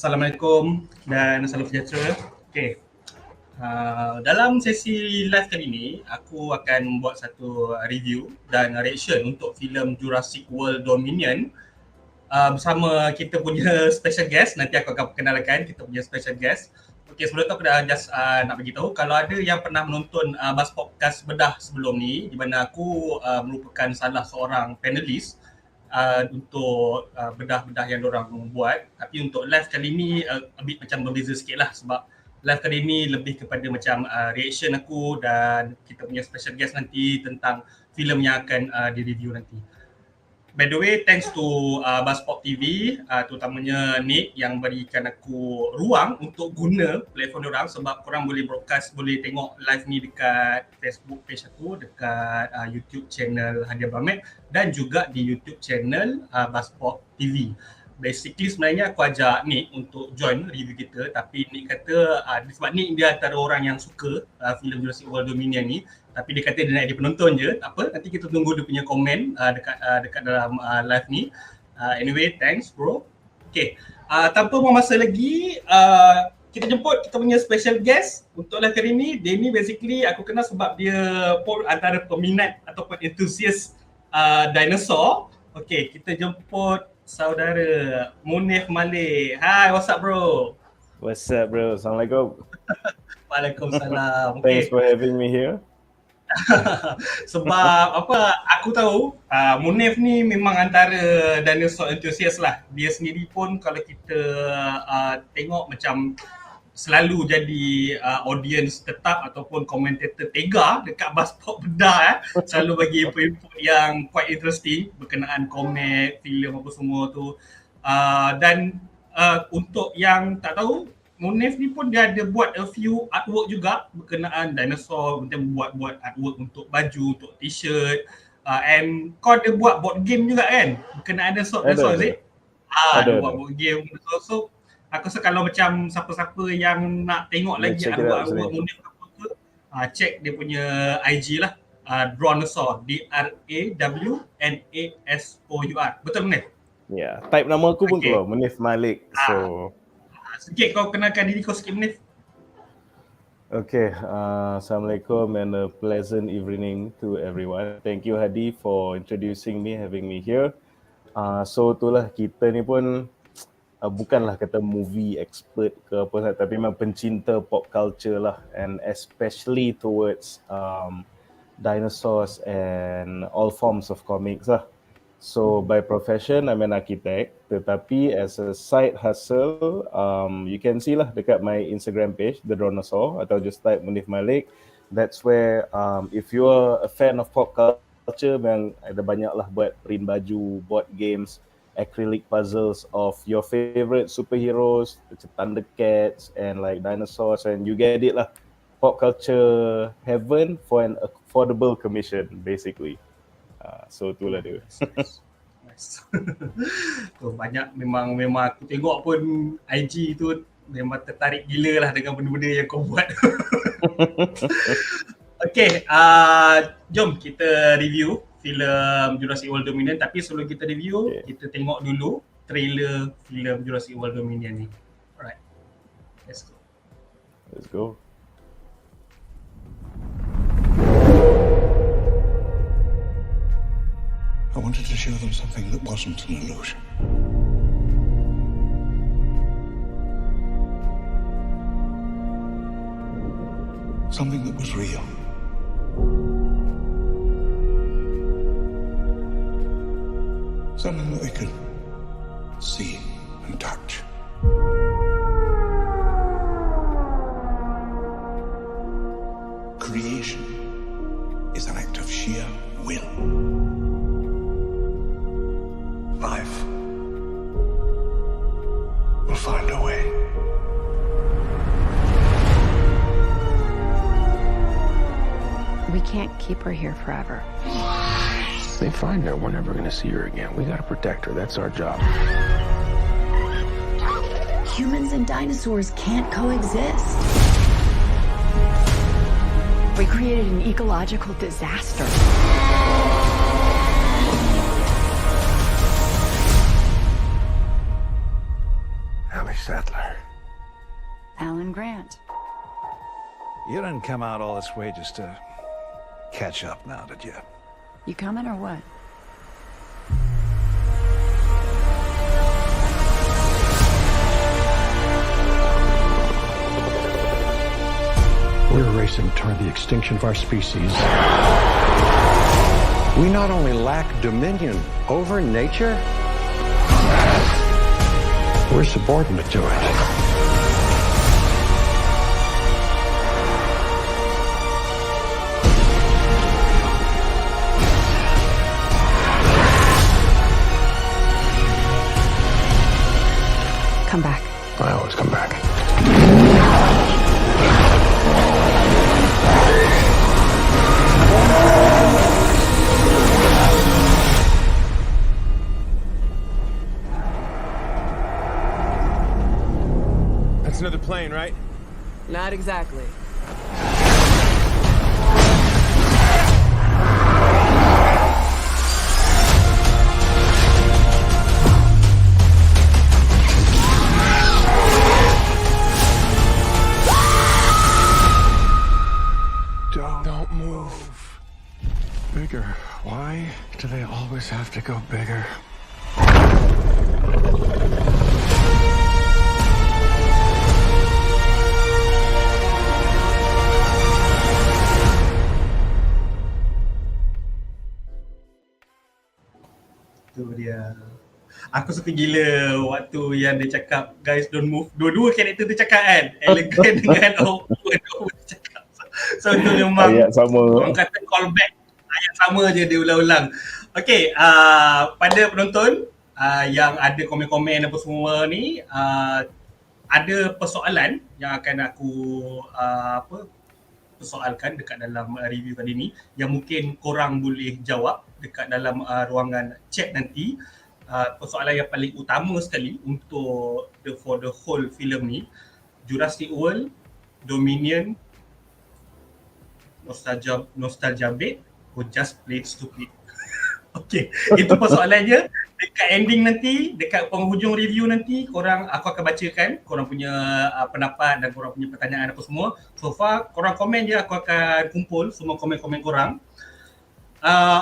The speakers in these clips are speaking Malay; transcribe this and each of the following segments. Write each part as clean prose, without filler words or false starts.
Assalamualaikum dan salam sejahtera. Okay. Dalam sesi live kali ini, aku akan buat satu review dan reaction untuk filem Jurassic World Dominion bersama kita punya special guest. Nanti aku akan perkenalkan kita punya special guest. Okay, sebelum tu aku dah just nak beritahu kalau ada yang pernah menonton Buzz Podcast Bedah sebelum ni, di mana aku merupakan salah seorang panelis untuk bedah-bedah yang diorang buat. Tapi untuk live kali ni a bit macam berbeza sikit lah, sebab live kali ni lebih kepada macam reaction aku dan kita punya special guest nanti tentang filem yang akan di-review nanti. By the way, thanks to Buzzpop TV, terutamanya Nick yang berikan aku ruang untuk guna platform diorang, sebab korang boleh broadcast, boleh tengok live ni dekat Facebook page aku, dekat YouTube channel Hady dan juga di YouTube channel Buzzpop TV. Basically sebenarnya aku ajak Nick untuk join review kita, tapi Nick kata sebab Nick dia antara orang yang suka filem Jurassic World Dominion ni, tapi dia kata dia nak jadi penonton je. Tak apa, nanti kita tunggu dia punya komen dekat dalam live ni. Anyway, thanks bro. Okay, tanpa buang masa lagi, kita jemput kita punya special guest untuk live kali ni. Dia ni basically aku kenal sebab dia pun antara peminat ataupun enthusiast dinosaur. Okay, kita jemput saudara Munif Malik. Hi, what's up bro? What's up bro? Assalamualaikum. Waalaikumsalam. Thanks for having me here. Sebab aku tahu Munif ni memang antara dinosaur enthusiast lah. Dia sendiri pun kalau kita tengok macam selalu jadi audience tetap ataupun komentator tega dekat Buzzpop Bedah. Selalu bagi input yang quite interesting berkenaan komik, filem apa semua tu. Dan untuk yang tak tahu, Munif ni pun dia ada buat a few artwork juga berkenaan dinosaur, macam buat artwork untuk baju, untuk t-shirt. And kau ada buat board game juga kan? Berkenaan dinosaur, is it? Ada buat board game. So aku rasa kalau macam siapa-siapa yang nak tengok lagi artwork Munif apa, check dia punya IG lah. Drawnasaur, DRAWNASOUR. Betul Munif? Ya, type nama aku pun keluar, Munif Malik. So sikit kau kenalkan diri kau sikit Munif. Okay, Assalamualaikum and a pleasant evening to everyone. Thank you Hady for introducing me, having me here. So itulah, kita ni pun bukanlah kata movie expert ke apa, tapi memang pencinta pop culture lah, and especially towards dinosaurs and all forms of comics lah. So by profession I'm an architect, tetapi as a side hustle, you can see lah dekat my Instagram page, The Drawnasaur, atau just type Munif Malik. That's where if you are a fan of pop culture, memang ada banyak lah buat print baju, board games, acrylic puzzles of your favorite superheroes, macam Thundercats and like dinosaurs, and you get it lah. Pop culture heaven for an affordable commission basically. So itulah dia. Nice. Tu banyak memang aku tengok pun IG tu memang tertarik gila lah dengan benda-benda yang kau buat. Okay, jom kita review filem Jurassic World Dominion. Tapi sebelum kita review, kita tengok dulu trailer filem Jurassic World Dominion ni. Alright, let's go. Let's go. I wanted to show them something that wasn't an illusion. Something that was real. Something that they could see and touch. Creation is an act of sheer will. Life will find a way. We can't keep her here forever. They find her, we're never gonna see her again. We gotta protect her, that's our job. Humans and dinosaurs can't coexist. We created an ecological disaster. settler. Alan Grant. You didn't come out all this way just to catch up now, did you? You coming or what? We're racing toward the extinction of our species. We not only lack dominion over nature, we're subordinate to it. Come back. I always come back. That's another plane, right? Not exactly. Don't move. Bigger. Why do they always have to go bigger? Tu dia. Aku suka gila waktu yang dia cakap guys don't move. Dua-dua karakter tu cakap kan. Elegan dengan awkward dia cakap. So tu memang Ayat sama. orang kata callback. Ayat sama je dia ulang-ulang. Okay, pada penonton yang ada komen-komen apa semua ni, ada persoalan yang akan aku persoalkan dekat dalam review kali ni yang mungkin korang boleh jawab dekat dalam ruangan chat nanti. Persoalan yang paling utama sekali untuk for the whole filem ni, Jurassic World, Dominion, nostalgia bait or just plain stupid. Okay, itu persoalannya. Dekat ending nanti, dekat penghujung review nanti, aku akan bacakan korang punya pendapat dan korang punya pertanyaan apa semua. So far, korang komen je, aku akan kumpul semua komen-komen korang.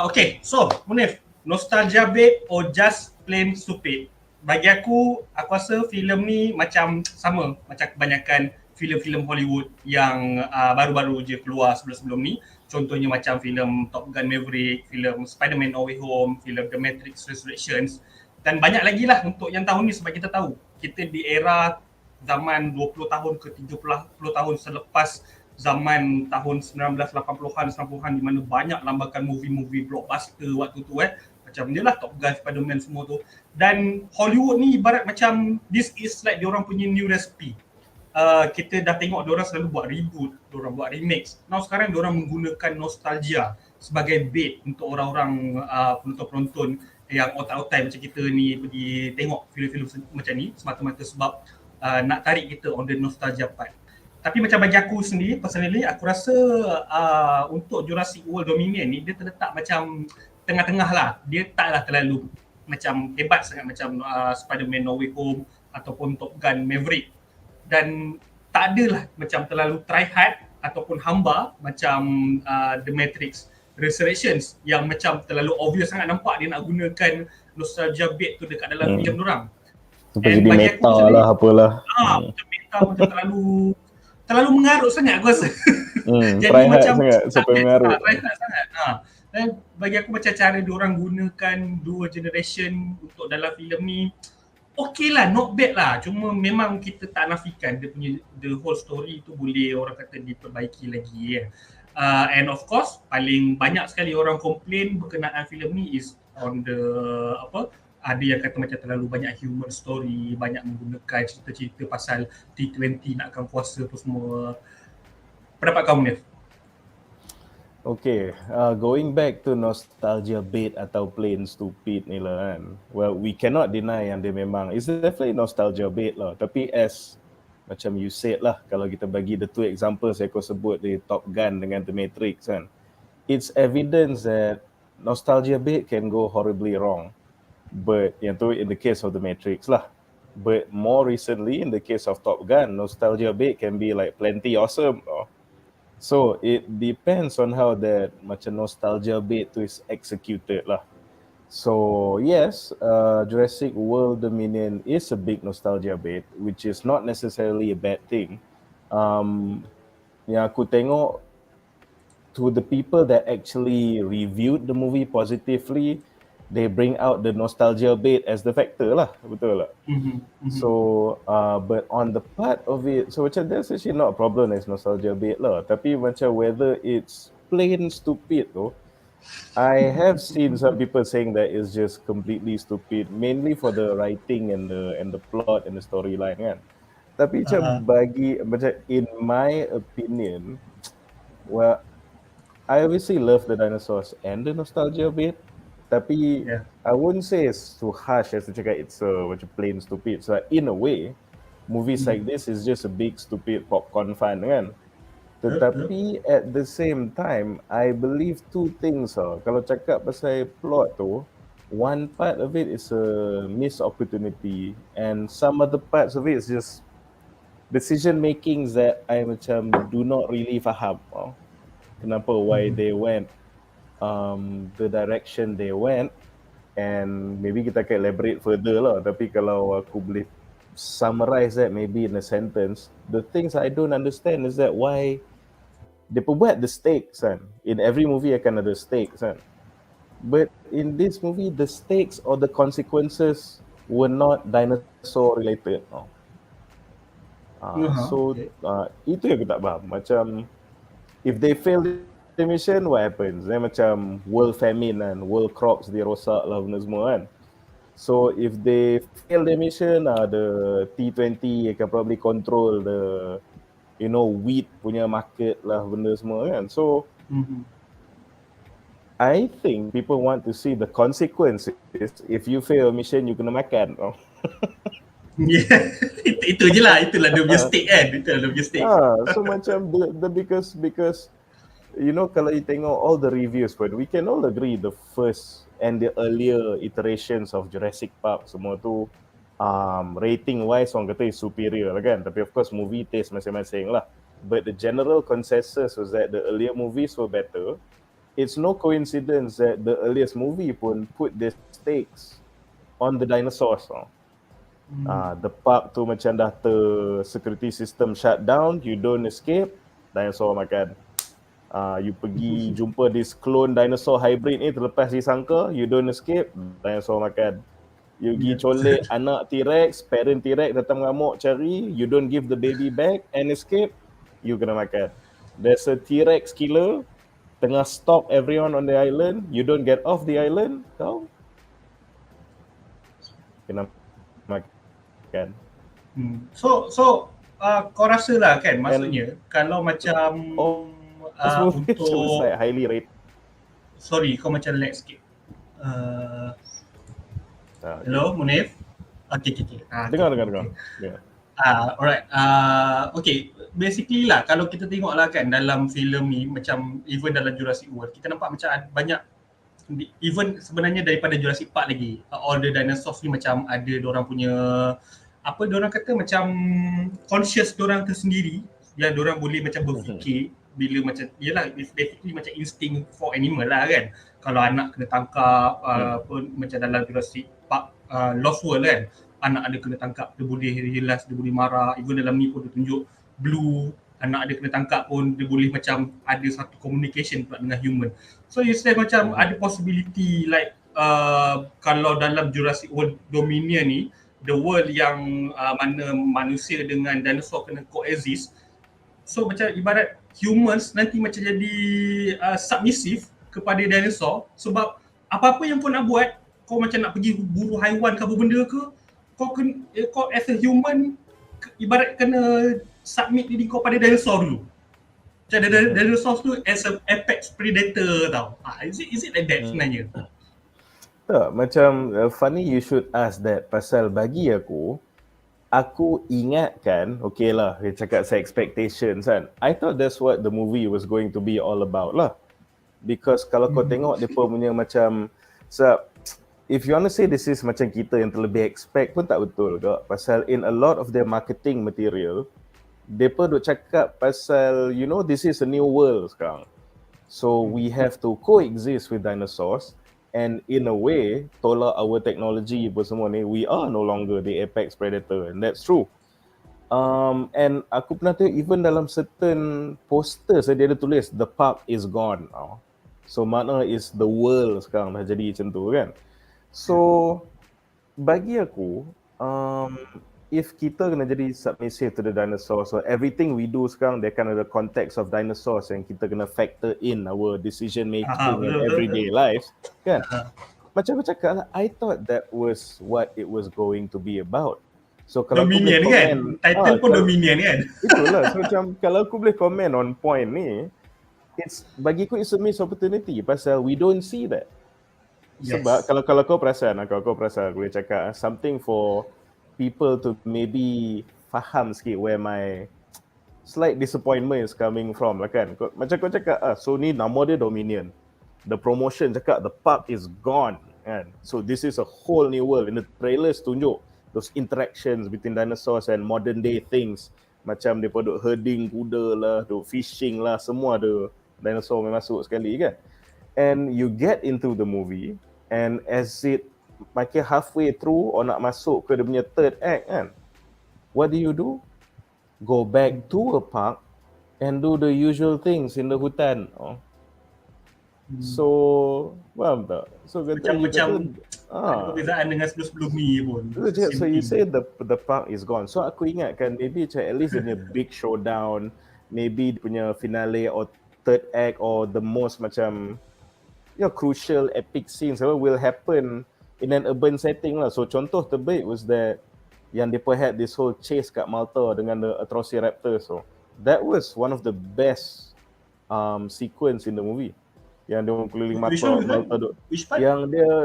Okay, so Munif, nostalgia bait or just plain stupid? Bagi aku rasa filem ni macam sama macam kebanyakan filem-filem Hollywood yang baru-baru je keluar sebelum-sebelum ni. Contohnya macam filem Top Gun Maverick, filem Spider-Man No Way Home, filem The Matrix Resurrections dan banyak lagi lah untuk yang tahun ni sebab kita tahu kita di era zaman 20 tahun ke 30 tahun selepas zaman tahun 1980-an, 90-an di mana banyak lambakan movie-movie blockbuster waktu tu macam je lah Top Gun, Spider-Man semua tu. Dan Hollywood ni ibarat macam this is like diorang punya new recipe. Kita dah tengok diorang selalu buat reboot, diorang buat remix. Now sekarang diorang menggunakan nostalgia sebagai bait untuk orang-orang penonton-penonton yang otak-otak macam kita ni pergi tengok filem-filem macam ni semata-mata sebab nak tarik kita on the nostalgia part. Tapi macam bagi aku sendiri, personally, aku rasa untuk Jurassic World Dominion ni dia terletak macam tengah-tengah lah. Dia taklah terlalu macam hebat sangat macam Spider-Man No Way Home ataupun Top Gun Maverick. Dan tak adalah macam terlalu try hard ataupun hamba macam The Matrix Resurrections yang macam terlalu obvious sangat nampak dia nak gunakan nostalgia bait tu dekat dalam filem diorang. Seperti meta lah apalah. Macam meta macam terlalu mengarut sangat aku rasa. Jadi try hard macam sangat sampai mengarut. Try hard sangat. Dan bagi aku macam cara diorang gunakan dua generation untuk dalam filem ni okey lah, not bad lah. Cuma memang kita tak nafikan dia punya the whole story tu boleh orang kata diperbaiki lagi and of course paling banyak sekali orang komplain berkenaan filem ni is on the ada yang kata macam terlalu banyak human story, banyak menggunakan cerita-cerita pasal T20 nakkan puasa tu semua. Pendapat kamu Nif? Okay, going back to nostalgia bait atau plain stupid ni lah kan. Well, we cannot deny yang dia memang it's definitely nostalgia bait lah. Tapi as macam you said lah, kalau kita bagi the two examples yang kau sebut di Top Gun dengan The Matrix kan, it's evidence that nostalgia bait can go horribly wrong. But yang tu in the case of The Matrix lah. But more recently, in the case of Top Gun, nostalgia bait can be like plenty awesome. So it depends on how that macam nostalgia bait tu is executed lah. So yes, Jurassic World Dominion is a big nostalgia bait, which is not necessarily a bad thing. Yang aku tengok, to the people that actually reviewed the movie positively, they bring out the nostalgia bait as the factor lah, betul tak? So, but on the part of it, so macam that's actually not a problem as nostalgia bait lah. Tapi macam whether it's plain stupid tu, I have seen some people saying that it's just completely stupid, mainly for the writing and the plot and the storyline kan. Tapi macam in my opinion, well, I obviously love the dinosaurs and the nostalgia bit, tapi I wouldn't say it's too harsh as to cakap it's macam plain stupid. So in a way, movies like this is just a big stupid popcorn fun kan. Tetapi at the same time, I believe two things. Kalau cakap pasal plot tu, one part of it is a missed opportunity, and some other parts of it is just decision makings that I macam do not really faham. Kenapa why they went the direction they went, and maybe kita akan elaborate further lah. Tapi kalau aku boleh summarize that maybe in a sentence, the things I don't understand is that why they provide the stakes kan. In every movie akan ada stakes kan, but in this movie the stakes or the consequences were not dinosaur related. Itu yang aku tak faham. Macam if they fail the mission, what happens? Macam world famine kan, world crops dia rosak lah benda semua kan. So if they fail the mission, the T20 akan probably control the wheat punya market lah benda semua kan. So I think people want to see the consequences. If you fail a mission, you kena makan. Itu je lah, itulah dia punya stake kan. Itulah dia punya stake. So macam because kalau you tengok all the reviews pun, we can all agree the first and the earlier iterations of Jurassic Park semua tu rating wise orang kata is superior lah kan. Tapi of course movie taste masing-masing lah. But the general consensus was that the earlier movies were better. It's no coincidence that the earliest movie pun put the stakes on the dinosaurs. The park tu macam dah security system shut down, you don't escape, dinosaur makan. You pergi jumpa this clone dinosaur hybrid ni terlepas disangka, you don't escape, dinosaur makan. You pergi colek anak T-Rex, parent T-Rex datang mengamuk cari, you don't give the baby back and escape, you kena makan. There's a T-Rex killer tengah stalk everyone on the island, you don't get off the island, kau kena makan. So kau rasa lah kan, maksudnya kalau macam untuk like highly rated. Sorry, kau macam lag sikit. Hello, Munif? Okay. Dengar. Yeah. Alright. Okay, basically lah kalau kita tengok lah kan dalam filem ni, macam even dalam Jurassic World, kita nampak macam banyak, even sebenarnya daripada Jurassic Park lagi, all the dinosaurs ni macam ada diorang punya, apa diorang kata, macam conscious diorang tersendiri, yang diorang boleh macam berfikir bila macam, yelah, basically macam instinct for animal lah kan. Kalau anak kena tangkap, pun macam dalam Jurassic Park Lost World kan, anak ada kena tangkap, dia boleh realize, dia boleh marah. Even dalam ni pun dia tunjuk Blue, anak ada kena tangkap pun dia boleh macam ada satu communication pula dengan human. So you say macam ada possibility like kalau dalam Jurassic World Dominion ni, the world yang mana manusia dengan dinosaur kena coexist. So macam ibarat humans nanti macam jadi submissive kepada dinosaur, sebab apa-apa yang kau nak buat, kau macam nak pergi buru haiwan ke apa benda ke, kau as a human ibarat kena submit diri kau pada dinosaur dulu. Macam dinosaur tu as a apex predator tau. Is it like that sebenarnya? Tak, macam funny you should ask that, pasal bagi aku ingatkan, okay lah, dia cakap saya expectations kan. I thought that's what the movie was going to be all about lah. Because kalau kau tengok dia punya macam, if you want to say this is macam kita yang terlebih expect pun tak betul ke. Pasal in a lot of their marketing material, mereka duk cakap pasal, you know, this is a new world sekarang. So we have to coexist with dinosaurs, and in a way, tolak our technology apa semua ni, we are no longer the apex predator, and that's true. And aku pernah tengok even dalam certain posters dia ada tulis the park is gone. So makna is the world sekarang dah jadi macam tu kan. So bagi aku, if kita kena jadi submissive to the dinosaurs, so everything we do sekarang there kind of the context of dinosaurs yang kita kena factor in our decision making in everyday life kan. Macam aku cakap lah, I thought that was what it was going to be about. So kalau Dominion aku boleh kan? komen, Title pun Dominion kan? itulah. So macam kalau aku boleh komen on point ni, bagi aku it's a missed opportunity pasal we don't see that. Yes. Sebab kalau kau perasan, aku boleh cakap something for people to maybe faham sikit where my slight disappointment is coming from lah kan. Macam kau cakap, so ni nama dia Dominion. The promotion cakap the park is gone kan. So this is a whole new world. In the trailers tunjuk those interactions between dinosaurs and modern day things. Macam dia duk herding kuda lah, duk fishing lah, semua ada dinosaur masuk sekali kan. And you get into the movie, and as it makin halfway through or nak masuk ke dia punya third act kan, what do? Go back to a park and do the usual things in the hutan. So faham tak? So Macam ada perbezaan dengan sebelum-sebelum ni pun. so you say the park is gone. So aku ingatkan maybe at least dia punya big showdown, maybe dia punya finale or third act or the most macam crucial epic scenes will happen in an urban setting lah. So contoh terbaik was that yang depa had this whole chase kat Malta dengan the Atrociraptor. So that was one of the best sequence in the movie. Yang dia keliling Malta tu. Yang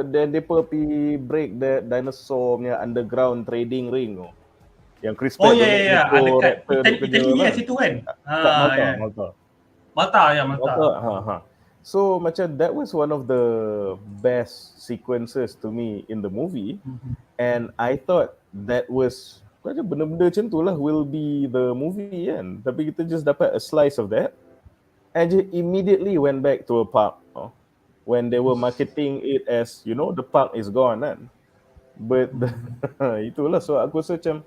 dia depa pi break the dinosaur punya underground trading ring tu. Yang Chris Pratt ada kat Italy kat situ kan. Malta. So macam that was one of the best sequences to me in the movie, and I thought that was benda-benda macam tu lah will be the movie kan. Tapi kita just dapat a slice of that and just immediately went back to a park when they were marketing it as, you know, the park is gone kan. But itulah, so aku rasa macam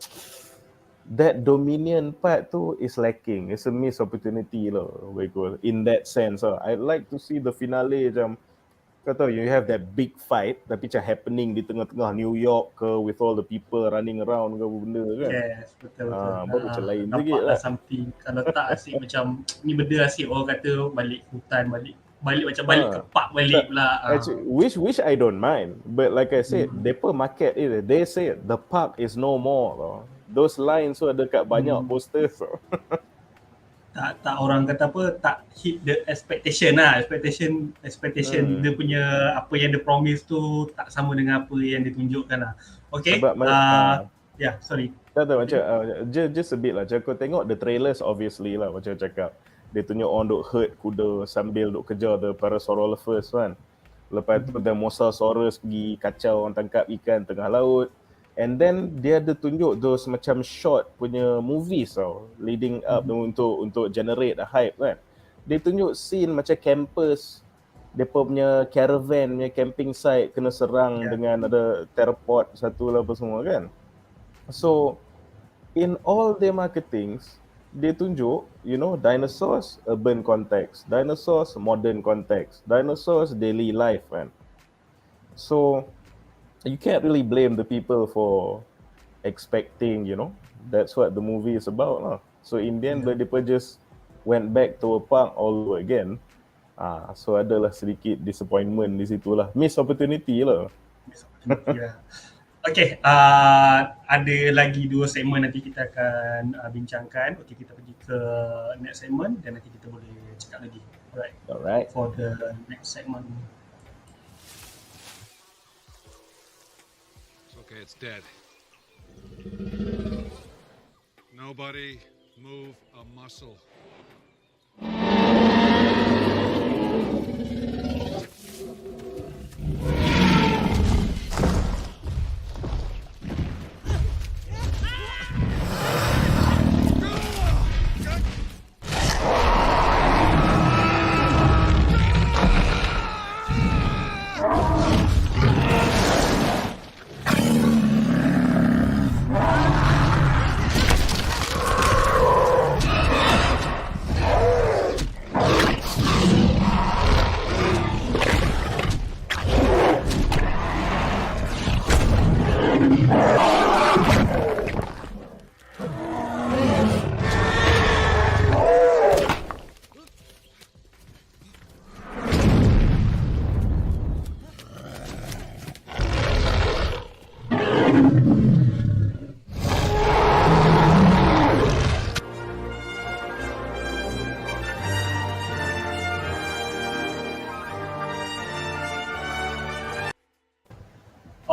that Dominion part tu is lacking. It's a missed opportunity lah in that sense. I'd like to see the finale macam kau tahu you have that big fight tapi macam happening di tengah-tengah New York ke with all the people running around ke benda kan. Yes, betul. Baru macam lain sikit nampak lah. Something. Kalau tak asyik macam ni benda asyik orang kata balik hutan, balik macam balik ke park balik pula. Actually, which I don't mind, but like I said, depa market it. They say the park is no more. Those lines tu ada kat banyak posters. Tak orang kata apa, tak hit the expectation lah. Expectation dia punya apa yang dia promise tu tak sama dengan apa yang ditunjukkan lah. Okay. Sorry. Tak macam just a bit lah. Macam kau tengok the trailers obviously lah, macam cakap dia tunjuk orang duk herd kuda sambil duk kejar the Parasaurolophus kan. Lepas tu the Mosasaurus pergi kacau orang tangkap ikan tengah laut. And then dia ada tunjuk those macam short punya movies leading up untuk generate a hype kan. Dia tunjuk scene macam campus, depa punya caravan punya camping site kena serang dengan ada theropod satu lah apa semua kan. So in all their marketings, dia tunjuk, you know, dinosaurs urban context, dinosaurs modern context, dinosaurs daily life kan. So you can't really blame the people for expecting, you know, that's what the movie is about lah. So in the end, they just went back to a park all over again. So adalah sedikit disappointment di situ lah. Miss opportunity lah. Okay, ada lagi 2 segmen nanti kita akan bincangkan. Okay, kita pergi ke next segment dan nanti kita boleh cakap lagi. Alright. For the next segment. Okay, it's dead. Nobody move a muscle.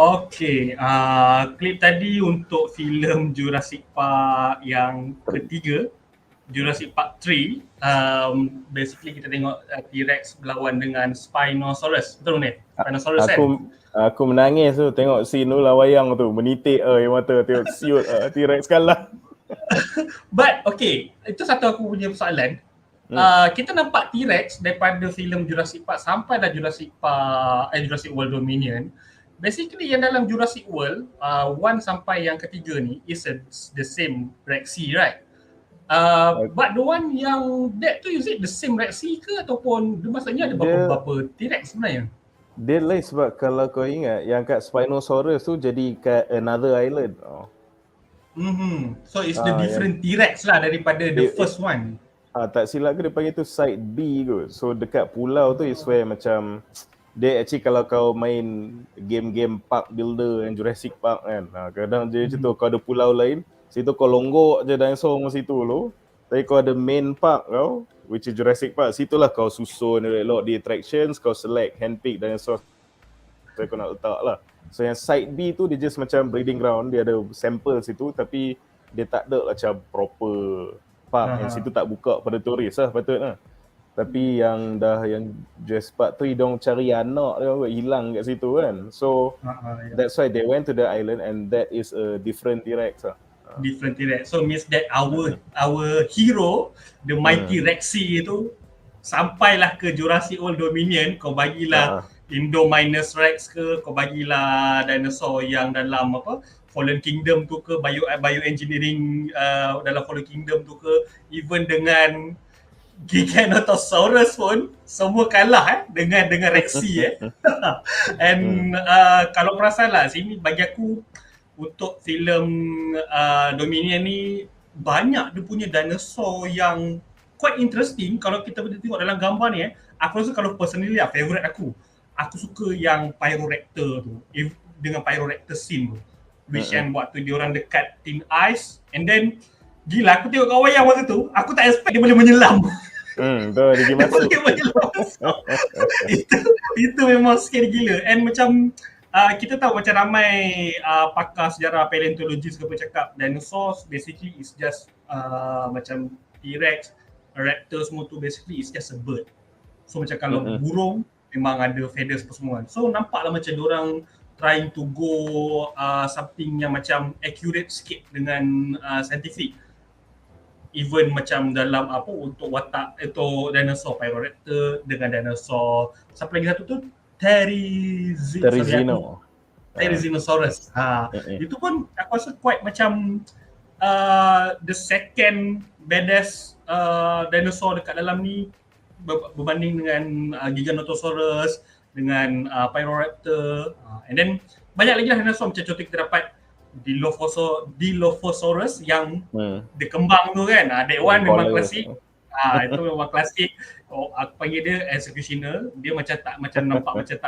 Okay, klip tadi untuk filem Jurassic Park yang ketiga, Jurassic Park 3. Basically kita tengok T-Rex berlawan dengan Spinosaurus. Betul ni? Spinosaurus kan? Aku menangis tu tengok scene tu lah, wayang tu menitik air mata tengok siut T-Rex kalah. But okay, itu satu aku punya persoalan. Kita nampak T-Rex daripada filem Jurassic Park sampai dah Jurassic World Dominion. Basically yang dalam Jurassic World 1 sampai yang ketiga ni is the same Reaksi, right? But the one yang that tu, is it the same Reaksi ke ataupun dia maksudnya ada beberapa T-Rex sebenarnya? Dia lain sebab kalau kau ingat yang kat Spinosaurus tu jadi kat another island. So it's the different T-Rex lah daripada the first one. Tak silap ke dia panggil tu side B kot. So dekat pulau tu is where macam dia actually kalau kau main game-game park builder yang Jurassic Park kan. Kadang dia macam tu kau ada pulau lain, situ kau longgok je dinosaur situ lo. Tapi kau ada main park kau, which is Jurassic Park. Situlah kau susun elok di attractions, kau select handpick dinosaur so kau nak letak lah. So yang side B tu dia just macam breeding ground, dia ada sample situ tapi dia tak ada macam proper park. Yang situ tak buka pada turis lah patutlah. Tapi yang Jurassic Park 3 dong cari anak dia hilang kat situ kan. So that's why they went to the island and that is a different T-Rex lah. Different T-Rex. So means that our hero, the mighty Reaksi itu sampailah ke Jurassic World Dominion, kau bagilah Indominus Rex ke, kau bagilah dinosaur yang dalam Fallen Kingdom tu ke, bioengineering dalam Fallen Kingdom tu ke, even dengan Giganotosaurus pun semua kalah dengan Reaksi And kalau perasan lah sini bagi aku untuk filem Dominion ni banyak dia punya dinosaur yang quite interesting. Kalau kita boleh tengok dalam gambar ni aku rasa kalau personally favorite aku suka yang Pyroraptor tu dengan Pyroraptor scene tu, which yang waktu diorang dekat thin ice and then gila aku tengok kat wayang masa tu aku tak expect dia boleh menyelam. Tu dia masuk. itu memang scary gila. And macam kita tahu macam ramai pakar sejarah paleontologis ke cakap dinosaurs basically is just macam T-Rex, raptor semua tu basically is just a bird. So macam kalau burung memang ada feathers apa semua. So nampaklah macam diorang trying to go something yang macam accurate sikit dengan scientific. Even macam dalam untuk watak itu dinosaur Pyroraptor dengan dinosaur siapa lagi satu tu Therizinosaurus. Itu pun aku rasa quite macam the second badass dinosaur dekat dalam ni berbanding dengan Giganotosaurus dengan Pyroraptor. And then banyak lagi lah dinosaur macam contoh kita dapat Dilophosaurus yang dia kembang tu kan. That one memang klasik. Itu memang klasik. Aku panggil dia executioner. Dia macam nampak macam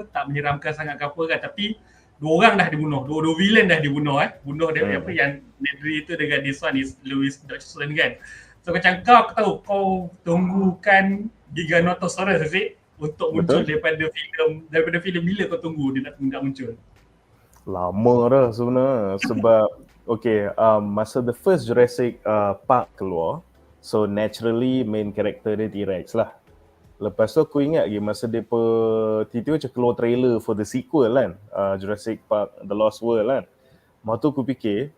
tak menyeramkan sangat ke apa kan, tapi dua orang dah dibunuh. Dua villain dah dibunuh Bunuh dia yang Nedry tu dengan this one is Louis Dodgson kan. So macam aku tahu kau tunggukan Giganotosaurus untuk muncul daripada filem bila kau tunggu dia nak muncul? Lama dah sebenarnya sebab masa the first Jurassic Park keluar, so naturally main character dia T-Rex lah. Lepas tu aku ingat lagi masa dia tiba-tiba macam keluar trailer for the sequel kan, Jurassic Park The Lost World kan. Masa tu aku fikir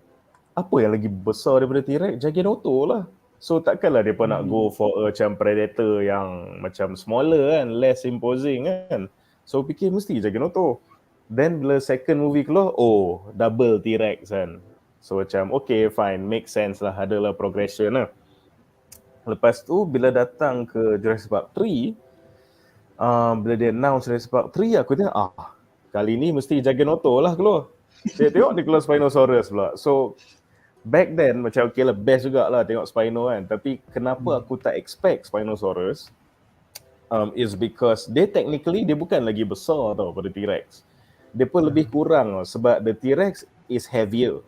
apa yang lagi besar daripada T-Rex? Giganoto lah. So takkanlah dia pun nak go for macam predator yang macam smaller kan, less imposing kan. So fikir mesti Giganoto. Then bila second movie keluar, double T-Rex kan. So macam fine, make sense lah, adalah progression lah. Lepas tu bila datang ke Jurassic Park 3, bila dia announce Jurassic Park 3, aku tengok kali ni mesti Giganoto lah keluar. Dia tengok dia keluar Spinosaurus pula. So back then macam lah, best jugalah tengok Spino kan. Tapi kenapa aku tak expect Spinosaurus is because dia technically dia bukan lagi besar tau pada T-Rex. Dia pun lebih kurang sebab the T-Rex is heavier.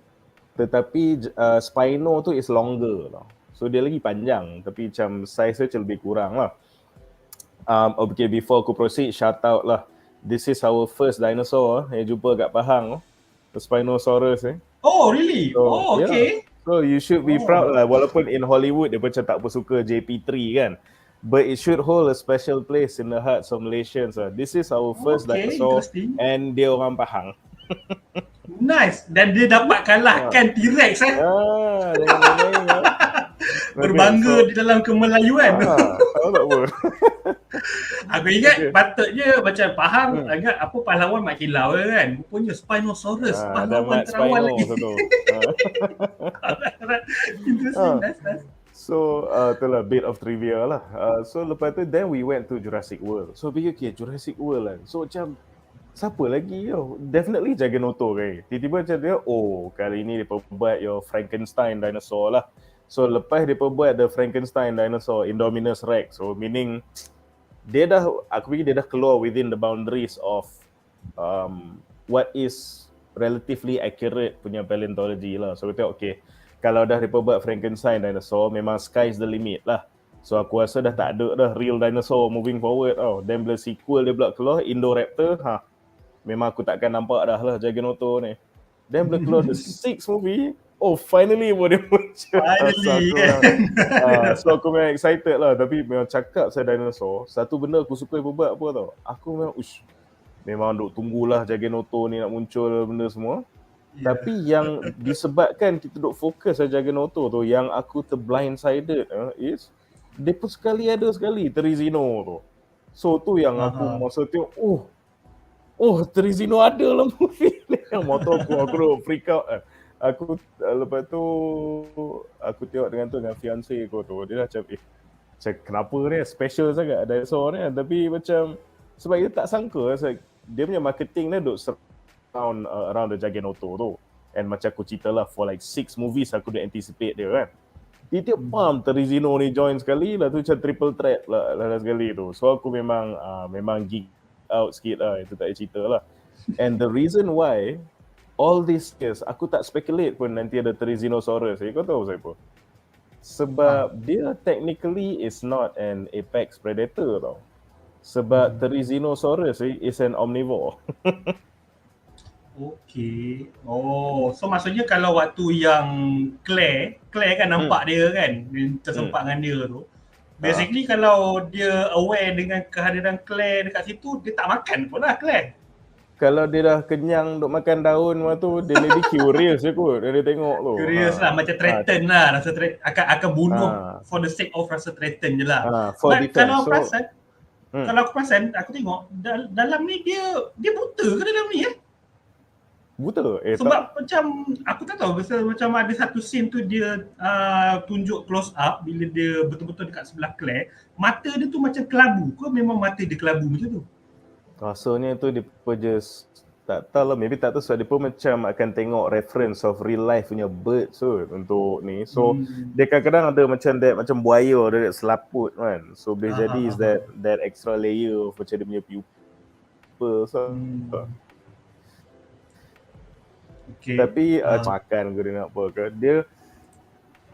Tetapi Spino tu is longer tau. So dia lagi panjang tapi macam size dia lebih kurang lah. Before aku proceed, shout out lah This is our first dinosaur yang jumpa kat Pahang, the Spinosaurus. Oh, really? So Oh, yeah, okay. so you should be Oh. proud lah. Walaupun in Hollywood dia macam tak apa suka JP3 kan, but it should hold a special place in the hearts of Malaysians. This is our first Okay, dinosaur interesting. and dia orang Pahang. Nice. Dan dia dapat kalahkan T-Rex Jangan main-main lah. Berbangga di dalam kemelayuan. Tahu tak apa. Aku ingat patutnya macam Pahang agak apa pahlawan Mak Kilau kan. Rupanya Spinosaurus Ada pahlawan Mat terawan Spino lagi. satu. Interesting, nice. So itulah bit of trivia lah. So lepas tu then we went to Jurassic World. So fikir okay, Jurassic World kan. So macam siapa lagi tau? Definitely Jaganoto kan. Tiba-tiba macam dia, kali ni dia buat your Frankenstein dinosaur lah. So lepas dia buat the Frankenstein dinosaur, Indominus Rex. So meaning aku fikir dia dah keluar within the boundaries of what is relatively accurate punya paleontology lah. So kita tengok okay, kalau dah dia buat Frankenstein dinosaur, memang sky's the limit lah. So aku rasa dah tak ada dah real dinosaur moving forward tau. Then bila sequel dia pula keluar, Indoraptor, memang aku takkan nampak dah lah Jaganoto ni. Then bila keluar the 6th movie, finally boleh muncul. Finally. So aku memang excited lah. Tapi memang cakap saya dinosaur, satu benda aku suka buat apa tau. Aku memang duk tunggulah Jaganoto ni nak muncul benda semua. Tapi yang disebabkan kita duk fokus pada Jaganoto tu, yang aku terblindsided is dia pun ada sekali Terizino tu. So tu yang aku masa tengok, Terizino ada dalam movie ni. Yang motor aku duk freak out. Aku lepas tu aku tengok dengan fiancé aku tu, dia dah macam kenapa ni special sangat dinosaur ni. Tapi macam sebab dia tak sangka dia punya marketing ni duk around the Jaganoto tu. And macam aku cerita lah, for like 6 movies aku dah anticipate dia kan. Tiap Terizino ni join sekali lah tu, macam triple threat lah sekali tu. So aku memang geek out sikit lah, itu tak ada cerita lah. And the reason why all these years aku tak speculate pun nanti ada Terizinosaurus, kau tahu siapa? Sebab dia technically is not an apex predator tau. Sebab Terizinosaurus is an omnivore. Okay. So maksudnya kalau waktu yang Claire kan nampak dia kan, dia tersempak dengan dia tu. Basically kalau dia aware dengan kehadiran Claire dekat situ, dia tak makan pun lah Claire. Kalau dia dah kenyang duk makan daun tu, dia maybe curious je kot. Dia tengok tu. Curious lah, macam threaten lah, rasa akan bunuh for the sake of rasa threaten je lah. Kalau aku perasan, aku tengok dalam ni dia buta ke dalam ni Buta? Sebab macam aku tak tahu, macam ada satu scene tu dia tunjuk close up bila dia betul-betul dekat sebelah Claire, mata dia tu macam kelabu ke memang mata dia kelabu macam tu? Rasanya tu dia just tak tahu lah, maybe tak tahu sebab dia pun macam akan tengok reference of real life punya birds untuk ni. So dia kadang-kadang ada macam buaya, dia selaput kan. So boleh jadi is that extra layer of macam dia punya pupil. Okay. Tapi makan ke dia nak apa ke, dia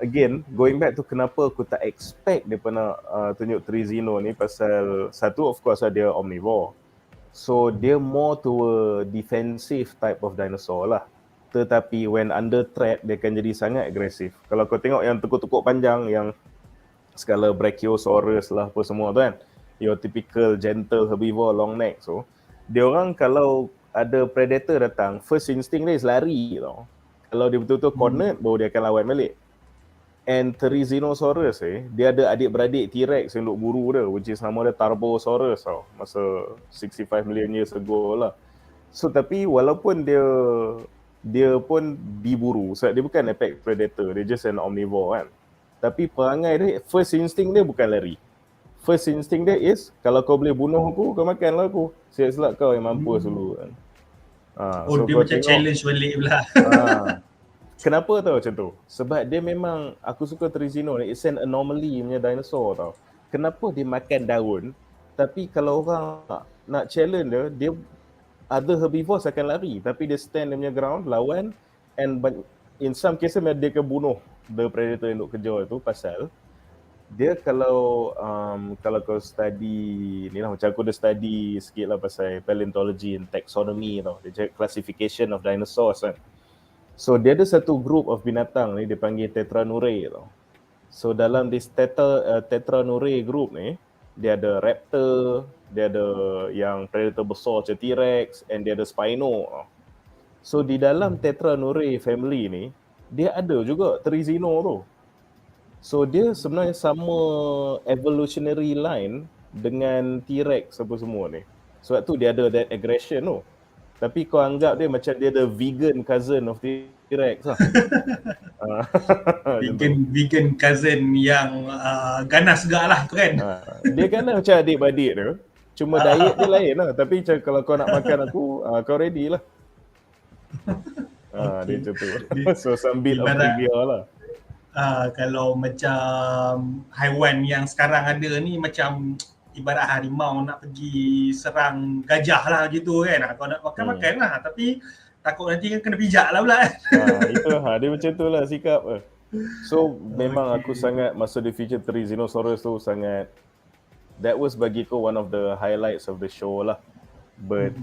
again going back to kenapa aku tak expect dia pernah tunjuk Terizino ni, pasal satu of course dia omnivore. So dia more to a defensive type of dinosaur lah. Tetapi when under threat dia akan jadi sangat agresif. Kalau kau tengok yang tekuk-tekuk panjang, yang skala Brachiosaurus lah apa semua tu kan, your typical gentle herbivore long neck, so dia orang kalau ada predator datang, first instinct dia is lari tau. Kalau dia betul-betul cornered, baru dia akan lawan balik. And Terizinosaurus dia ada adik-beradik T-Rex yang duk buru dia, which is nama dia Tarbosaurus tau, masa 65 million years ago lah. So tapi walaupun dia pun diburu, sebab dia bukan apex predator, dia just an omnivore kan. Tapi perangai dia, first instinct dia bukan lari. First instinct dia is, kalau kau boleh bunuh aku, kau makanlah aku. Siap-siap kau yang mampus dulu kan. So dia macam challenge balik pula. Kenapa tau macam tu? Sebab dia memang, aku suka Terizino ni, it's an anomaly punya dinosaur tau. Kenapa dia makan daun, tapi kalau orang nak challenge dia other herbivores akan lari, tapi dia stand dia punya ground, lawan, and in some cases dia akan bunuh the predator yang duk kejar tu, pasal dia kalau kau study ni lah, macam aku dah study sikit lah pasal paleontology and taxonomy tau. Dia cakap classification of dinosaurs kan. So dia ada satu group of binatang ni dia panggil tetranurae tau. So dalam this tetranurae group ni, dia ada raptor, dia ada yang predator besar macam T-Rex, and dia ada spino tau. So di dalam tetranurae family ni, dia ada juga Therizino tu. So dia sebenarnya sama evolutionary line dengan T-Rex apa semua ni. Sebab tu dia ada that aggression tu. Tapi kau anggap dia macam dia ada vegan cousin of T-Rex lah. Vegan cousin yang ganas juga lah tu kan. Dia kan macam adik-beradik tu. Cuma diet dia lain lah. Tapi macam kalau kau nak makan aku, kau ready lah. Dia macam tu. So some bit of trivia lah. Kalau macam haiwan yang sekarang ada ni macam ibarat harimau nak pergi serang gajah lah gitu kan. Kau nak makan lah, tapi takut nanti kan kena pijak lah pula. Itu dia macam tu lah sikap. So memang aku sangat masa dia feature Therizinosaurus tu sangat, that was bagiku one of the highlights of the show lah. But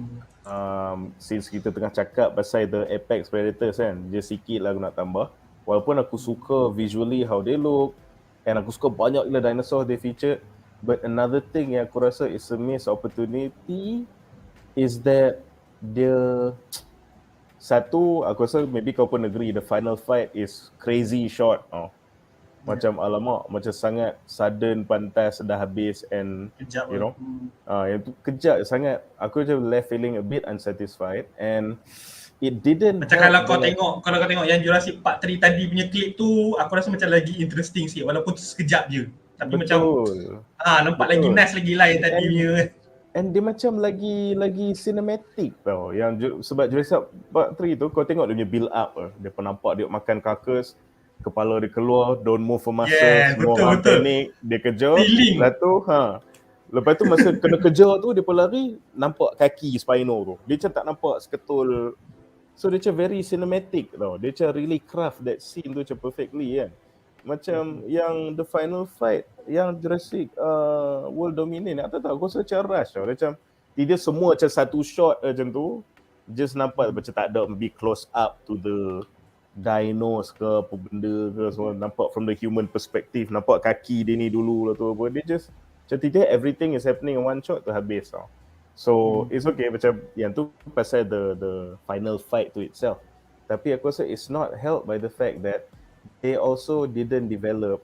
since kita tengah cakap pasal the apex predators kan, just sikit lah aku nak tambah. Walaupun aku suka visually how they look, and aku suka banyak gila dinosaur they featured, but another thing yang aku rasa is a missed opportunity is that dia, satu, aku rasa maybe kau pun agree, the final fight is crazy short. Macam alamak, macam sangat sudden, pantas, dah habis, and Kejap you know, yang tu kejap sangat. Aku macam left feeling a bit unsatisfied, and it didn't. Macam kalau kau tengok yang Jurassic Park 3 tadi punya clip tu, aku rasa macam lagi interesting sikit walaupun sekejap je. Tapi macam nampak lagi nice lagi lah yang tadi punya. And dia macam lagi cinematic tau. Yang sebab Jurassic Park 3 tu kau tengok dia punya build up dia pun nampak dia makan carcass, kepala dia keluar, don't move for muscles, semua orang panik, dia kejar. Lepas tu masa kena kejar tu dia pun lari, nampak kaki spino tu. Dia macam tak nampak seketul. So dia macam very cinematic tau. Dia macam really craft that scene tu macam perfectly kan. Macam yang the final fight yang Jurassic World dominate, aku tak tahu, aku rasa macam rush tau. Dia macam dia semua macam satu shot macam tu, just nampak macam tak ada be close up to the dinos ke apa benda ke semua, nampak from the human perspective, nampak kaki dia ni dulu lah tu apa. Dia just macam tidak everything is happening in one shot tu habis tau. So it's okay, macam yang tu pasal the final fight to itself. Tapi aku rasa it's not helped by the fact that they also didn't develop,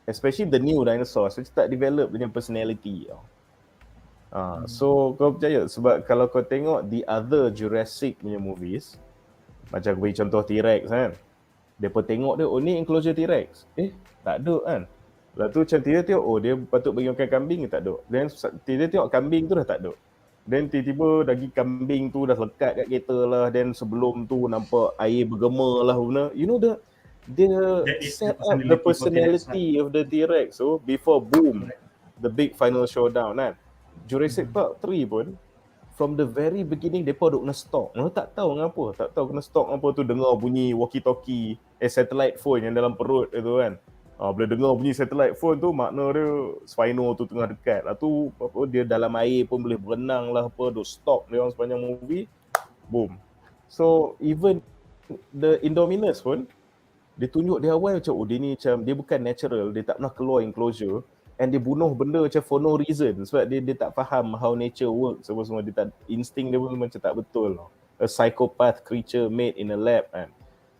especially the new dinosaurs, which tak develop dengan personality tau. So kau percaya, sebab kalau kau tengok the other Jurassic punya movies, macam aku bagi contoh T-Rex kan, dia pun tengok dia, ni enclosure T-Rex, tak ada kan. Lepas tu macam dia tengok, dia patut bagi makan kambing, tak ada. Dan dia tengok kambing tu dah tak ada. Dan tiba-tiba daging kambing tu dah lekat kat kereta lah. Dan sebelum tu nampak air bergema lah benda. You know dia set up the personality of the T-Rex. So before boom, the big final showdown kan. Jurassic Park 3 pun, from the very beginning mereka duk kena stalk. Mereka tak tahu kenapa, tak tahu kena stalk apa tu, dengar bunyi walkie-talkie, satellite phone yang dalam perut itu kan. Bila dengar bunyi satellite phone tu, makna dia spino tu tengah dekat. Lepas tu dia dalam air pun boleh berenang lah apa, duk stalk dia orang sepanjang movie. Boom. So even the Indominus pun, dia tunjuk dia awal macam dia ni macam dia bukan natural, dia tak pernah keluar enclosure, and dia bunuh benda macam for no reason sebab dia tak faham how nature works, semua dia tak, insting dia pun macam tak betul. A psychopath creature made in a lab kan.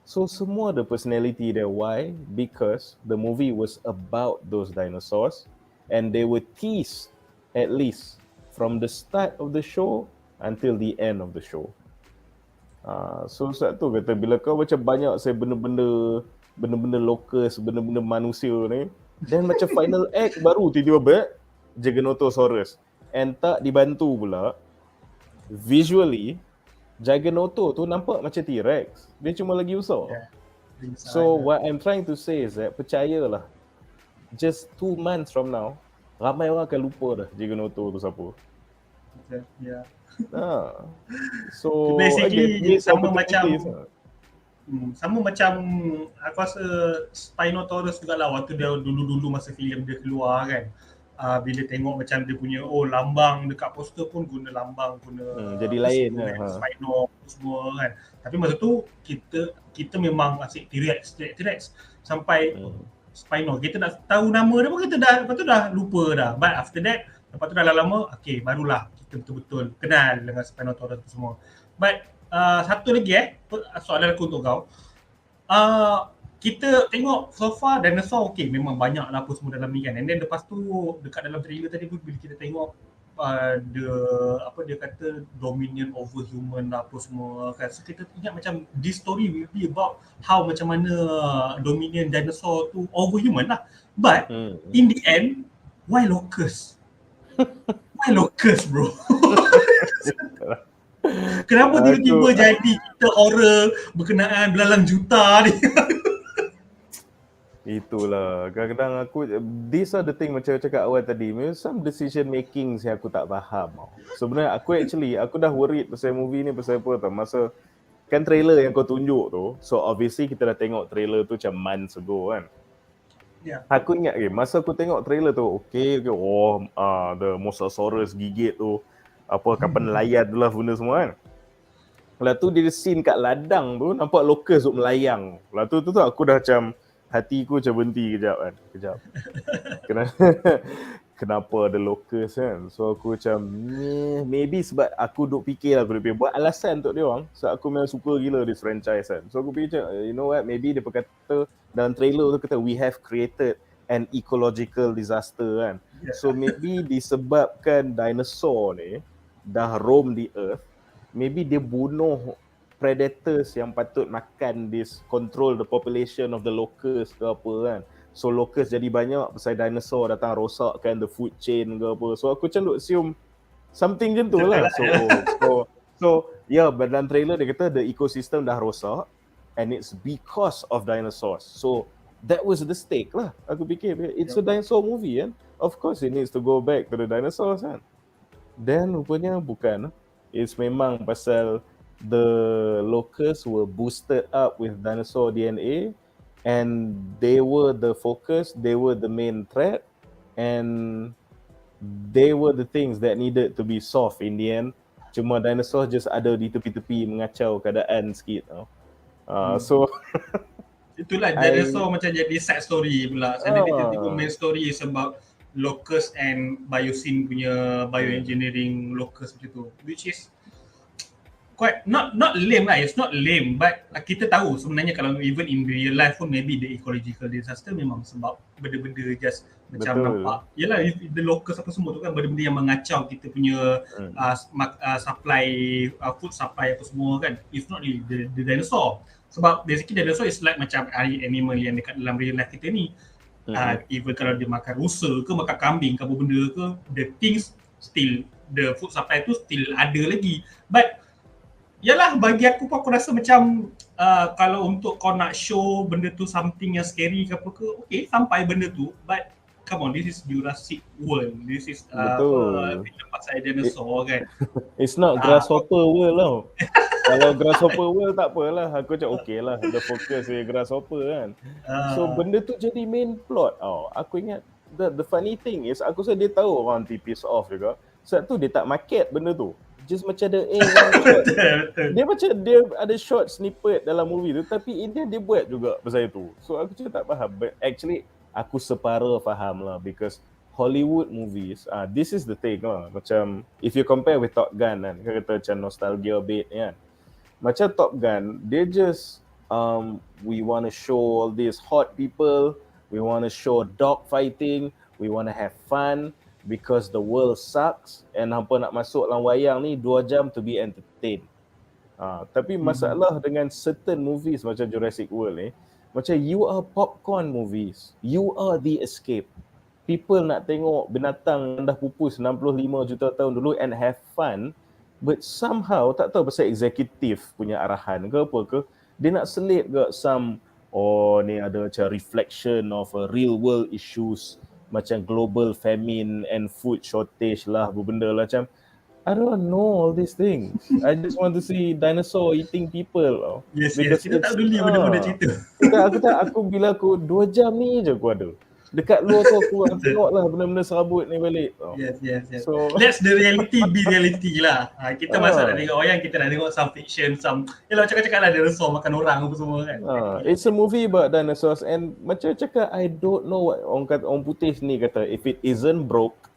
So semua the personality there. Why? Because the movie was about those dinosaurs and they were teased at least from the start of the show until the end of the show. So satu kata, bila kau macam banyak benda-benda locust, benda-benda manusia ni, dan macam final act baru tiba-tiba Giganotosaurus, and tak dibantu pula visually. Giganoto tu nampak macam T-Rex, dia cuma lagi besar. So what I'm trying to say is that, percayalah, just 2 months from now, ramai orang akan lupa dah Giganoto tu siapa. So basically again, sama macam Sama macam aku rasa Spinosaurus jugalah waktu dia dulu-dulu masa filem dia keluar kan. Bila tengok macam dia punya lambang dekat poster pun guna lambang, guna Jadi apa lain semua lah. kan, Spino semua kan. Tapi masa tu kita memang asyik T-Rex sampai Spino. Kita nak tahu nama dia pun kita lepas tu dah lupa dah. But after that, lepas tu dah lama, okay, barulah kita betul-betul kenal dengan Spinosaurus semua. But satu lagi soalan aku untuk kau. Kita tengok so far dinosaur okay, memang banyak lah apa semua dalam ni kan. And then lepas tu dekat dalam trailer tadi pun bila kita tengok dia kata dominion over human lah apa semua kan. So kita ingat macam this story will be about how macam mana dominion dinosaur tu over human lah. But in the end, why locust? Why locust bro? Kenapa tiba-tiba jadi kita horror berkenaan belalang juta ni? Itulah, kadang-kadang aku, these are the thing macam cakap awal tadi, some decision making yang aku tak faham. Sebenarnya aku dah worried pasal movie ni pasal apa tau, masa kan trailer yang kau tunjuk tu, so obviously kita dah tengok trailer tu macam months ago kan. Yeah. Aku ingat masa aku tengok trailer tu, the Mosasaurus gigit tu, apa kapal nelayan tu lah benda semua kan. Lepas tu dia scene kat ladang tu nampak locust tu melayang. Lepas tu aku dah macam hatiku macam berhenti kejap. Kenapa ada locust kan? So aku macam maybe sebab aku duk fikir buat alasan untuk dia orang. So aku memang suka gila this franchise kan. So aku fikir you know what, maybe dia berkata dalam trailer tu kata we have created an ecological disaster kan. So maybe disebabkan dinosaur ni dah roam the earth, maybe dia bunuh predators yang patut makan control the population of the locust ke apa kan. So locust jadi banyak pasal dinosaur datang rosakkan the food chain ke apa. So aku macam duk assume something macam tu lah. So dalam trailer dia kata the ecosystem dah rosak and it's because of dinosaurs. So that was the stake lah. Aku fikir it's a dinosaur movie kan. Of course it needs to go back to the dinosaurs kan. Then rupanya bukan. It's memang pasal the locusts were boosted up with dinosaur DNA and they were the focus, they were the main threat and they were the things that needed to be solved in the end. Cuma dinosaur just ada di tepi-tepi mengacau keadaan sikit tau. So itulah dinosaur macam jadi side story pula. Jadi tiba-tiba main story is about locust and biosyn punya bioengineering locust macam tu, which is quite not lame lah. It's not lame, but kita tahu sebenarnya kalau even in real life pun maybe the ecological disaster memang sebab benda-benda just macam nampak yalah the locust apa semua tu kan, benda-benda yang mengacau kita punya supply, food supply apa semua kan. It's not really the dinosaur. Sebab basically dinosaur is like macam animal yang dekat dalam real life kita ni. Even kalau dia makan rusa ke makan kambing ke apa benda ke, the things still, the food supply tu still ada lagi. But yalah, bagi aku pun aku rasa macam kalau untuk kau nak show benda tu something yang scary ke apa ke, okay, sampai benda tu. But come on, this is Jurassic World. This is film pasal dinosaur kan. It's not Grasshopper World tau. Kalau Grasshopper World tak apalah, aku macam okay lah, the focus dia Grasshopper kan. So benda tu jadi main plot tau. Aku ingat the funny thing is aku rasa dia tahu orang piss off juga. Sebab tu dia tak market benda tu. Just macam ada dia macam dia ada short snippet dalam movie tu, tapi India dia buat juga pasal itu. So aku macam tak faham, but actually aku separa faham lah, because Hollywood movies, this is the thing lah. Macam if you compare with Top Gun kan, kata macam nostalgia bait kan. Macam Top Gun, dia just we want to show all these hot people, we want to show dog fighting, we want to have fun because the world sucks, and hampa nak masuk dalam wayang ni 2 jam to be entertained. Tapi masalah dengan certain movies macam Jurassic World ni, macam you are popcorn movies, you are the escape. People nak tengok binatang yang dah pupus 65 juta tahun dulu and have fun, but somehow tak tahu pasal executive punya arahan ke apa ke, dia nak selit ke some ni ada macam reflection of real world issues macam global famine and food shortage lah, benda lah macam I don't know all these things. I just want to see dinosaur eating people. Yes, Because kita tak peduli benda-benda cerita. bila aku 2 jam ni je aku ada. Dekat luar tu aku tengoklah benda-benda serabut ni balik. Yes. So Let's the reality be reality lah. Kita masa nak tengok wayang, kita nak tengok some fiction, some yalah cakap-cakap lah dinosaur makan orang apa semua kan. it's a movie about dinosaurs and macam cakap I don't know what orang putih ni kata if it isn't broken,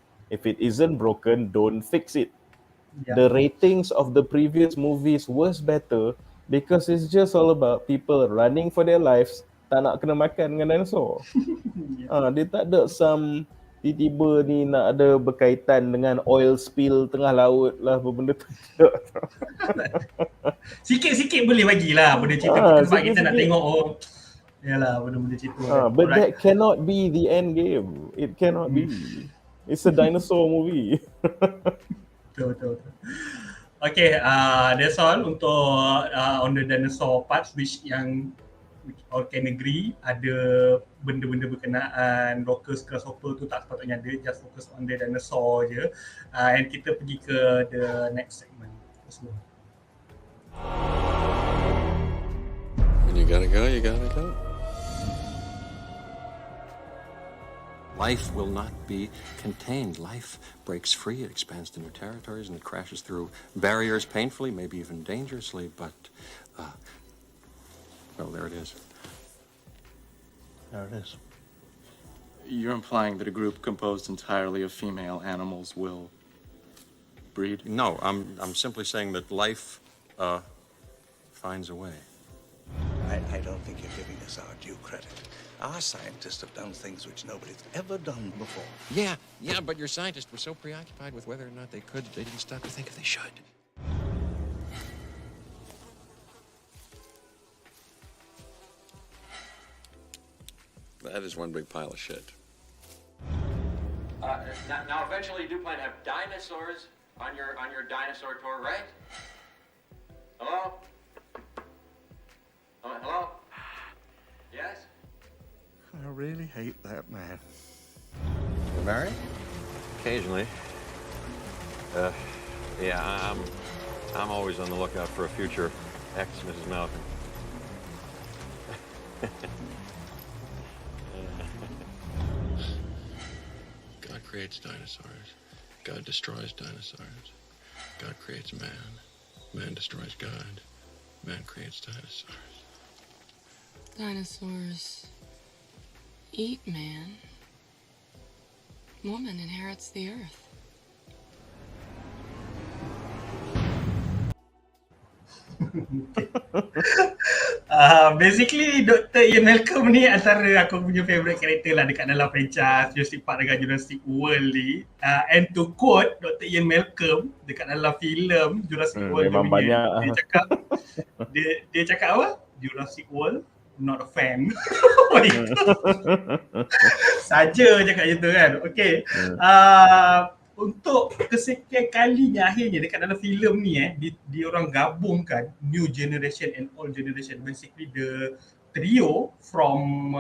don't fix it. Yeah. The ratings of the previous movies was better because it's just all about people running for their lives, tak nak kena makan dengan dinosaur. Dia tak ada some tiba-tiba ni nak ada berkaitan dengan oil spill tengah laut lah apa benda tu. Sikit-sikit boleh bagilah benda cerita kita sebab kita nak tengok yalah benda-benda cerita. But that cannot be the end game. It cannot be. It's a dinosaur movie. Betul. Okay, that's all untuk on the dinosaur parts which all can agree ada benda-benda berkenaan rockers, grasshopper tu tak sepatutnya ada, just focus on the dinosaur je. And kita pergi ke the next segment. When you gotta go, you gotta go. Life will not be contained. Life breaks free, it expands to new territories, and it crashes through barriers painfully, maybe even dangerously, but, well, there it is. There it is. You're implying that a group composed entirely of female animals will breed? No, I'm simply saying that life, finds a way. I don't think you're giving us our due credit. Our scientists have done things which nobody's ever done before. Yeah, but your scientists were so preoccupied with whether or not they could, they didn't stop to think if they should. That is one big pile of shit. Now, eventually, you do plan to have dinosaurs on your dinosaur tour, right? Hello? Hello? Yes? I really hate that man. You married? Occasionally. Yeah, I'm always on the lookout for a future ex-Mrs. Malcolm. God creates dinosaurs. God destroys dinosaurs. God creates man. Man destroys God. Man creates dinosaurs. Dinosaurs eat man. Woman inherits the earth. Basically Dr. Ian Malcolm ni antara aku punya favourite character lah dekat dalam franchise Jurassic Park dengan Jurassic World ni. And to quote Dr. Ian Malcolm dekat dalam filem Jurassic World memang banyak. Dia cakap apa? Jurassic World not a fan. Saja cakap macam tu kan. Okay. Untuk kesekian kalinya akhirnya dekat dalam filem ni dia orang gabungkan new generation and old generation, basically the trio from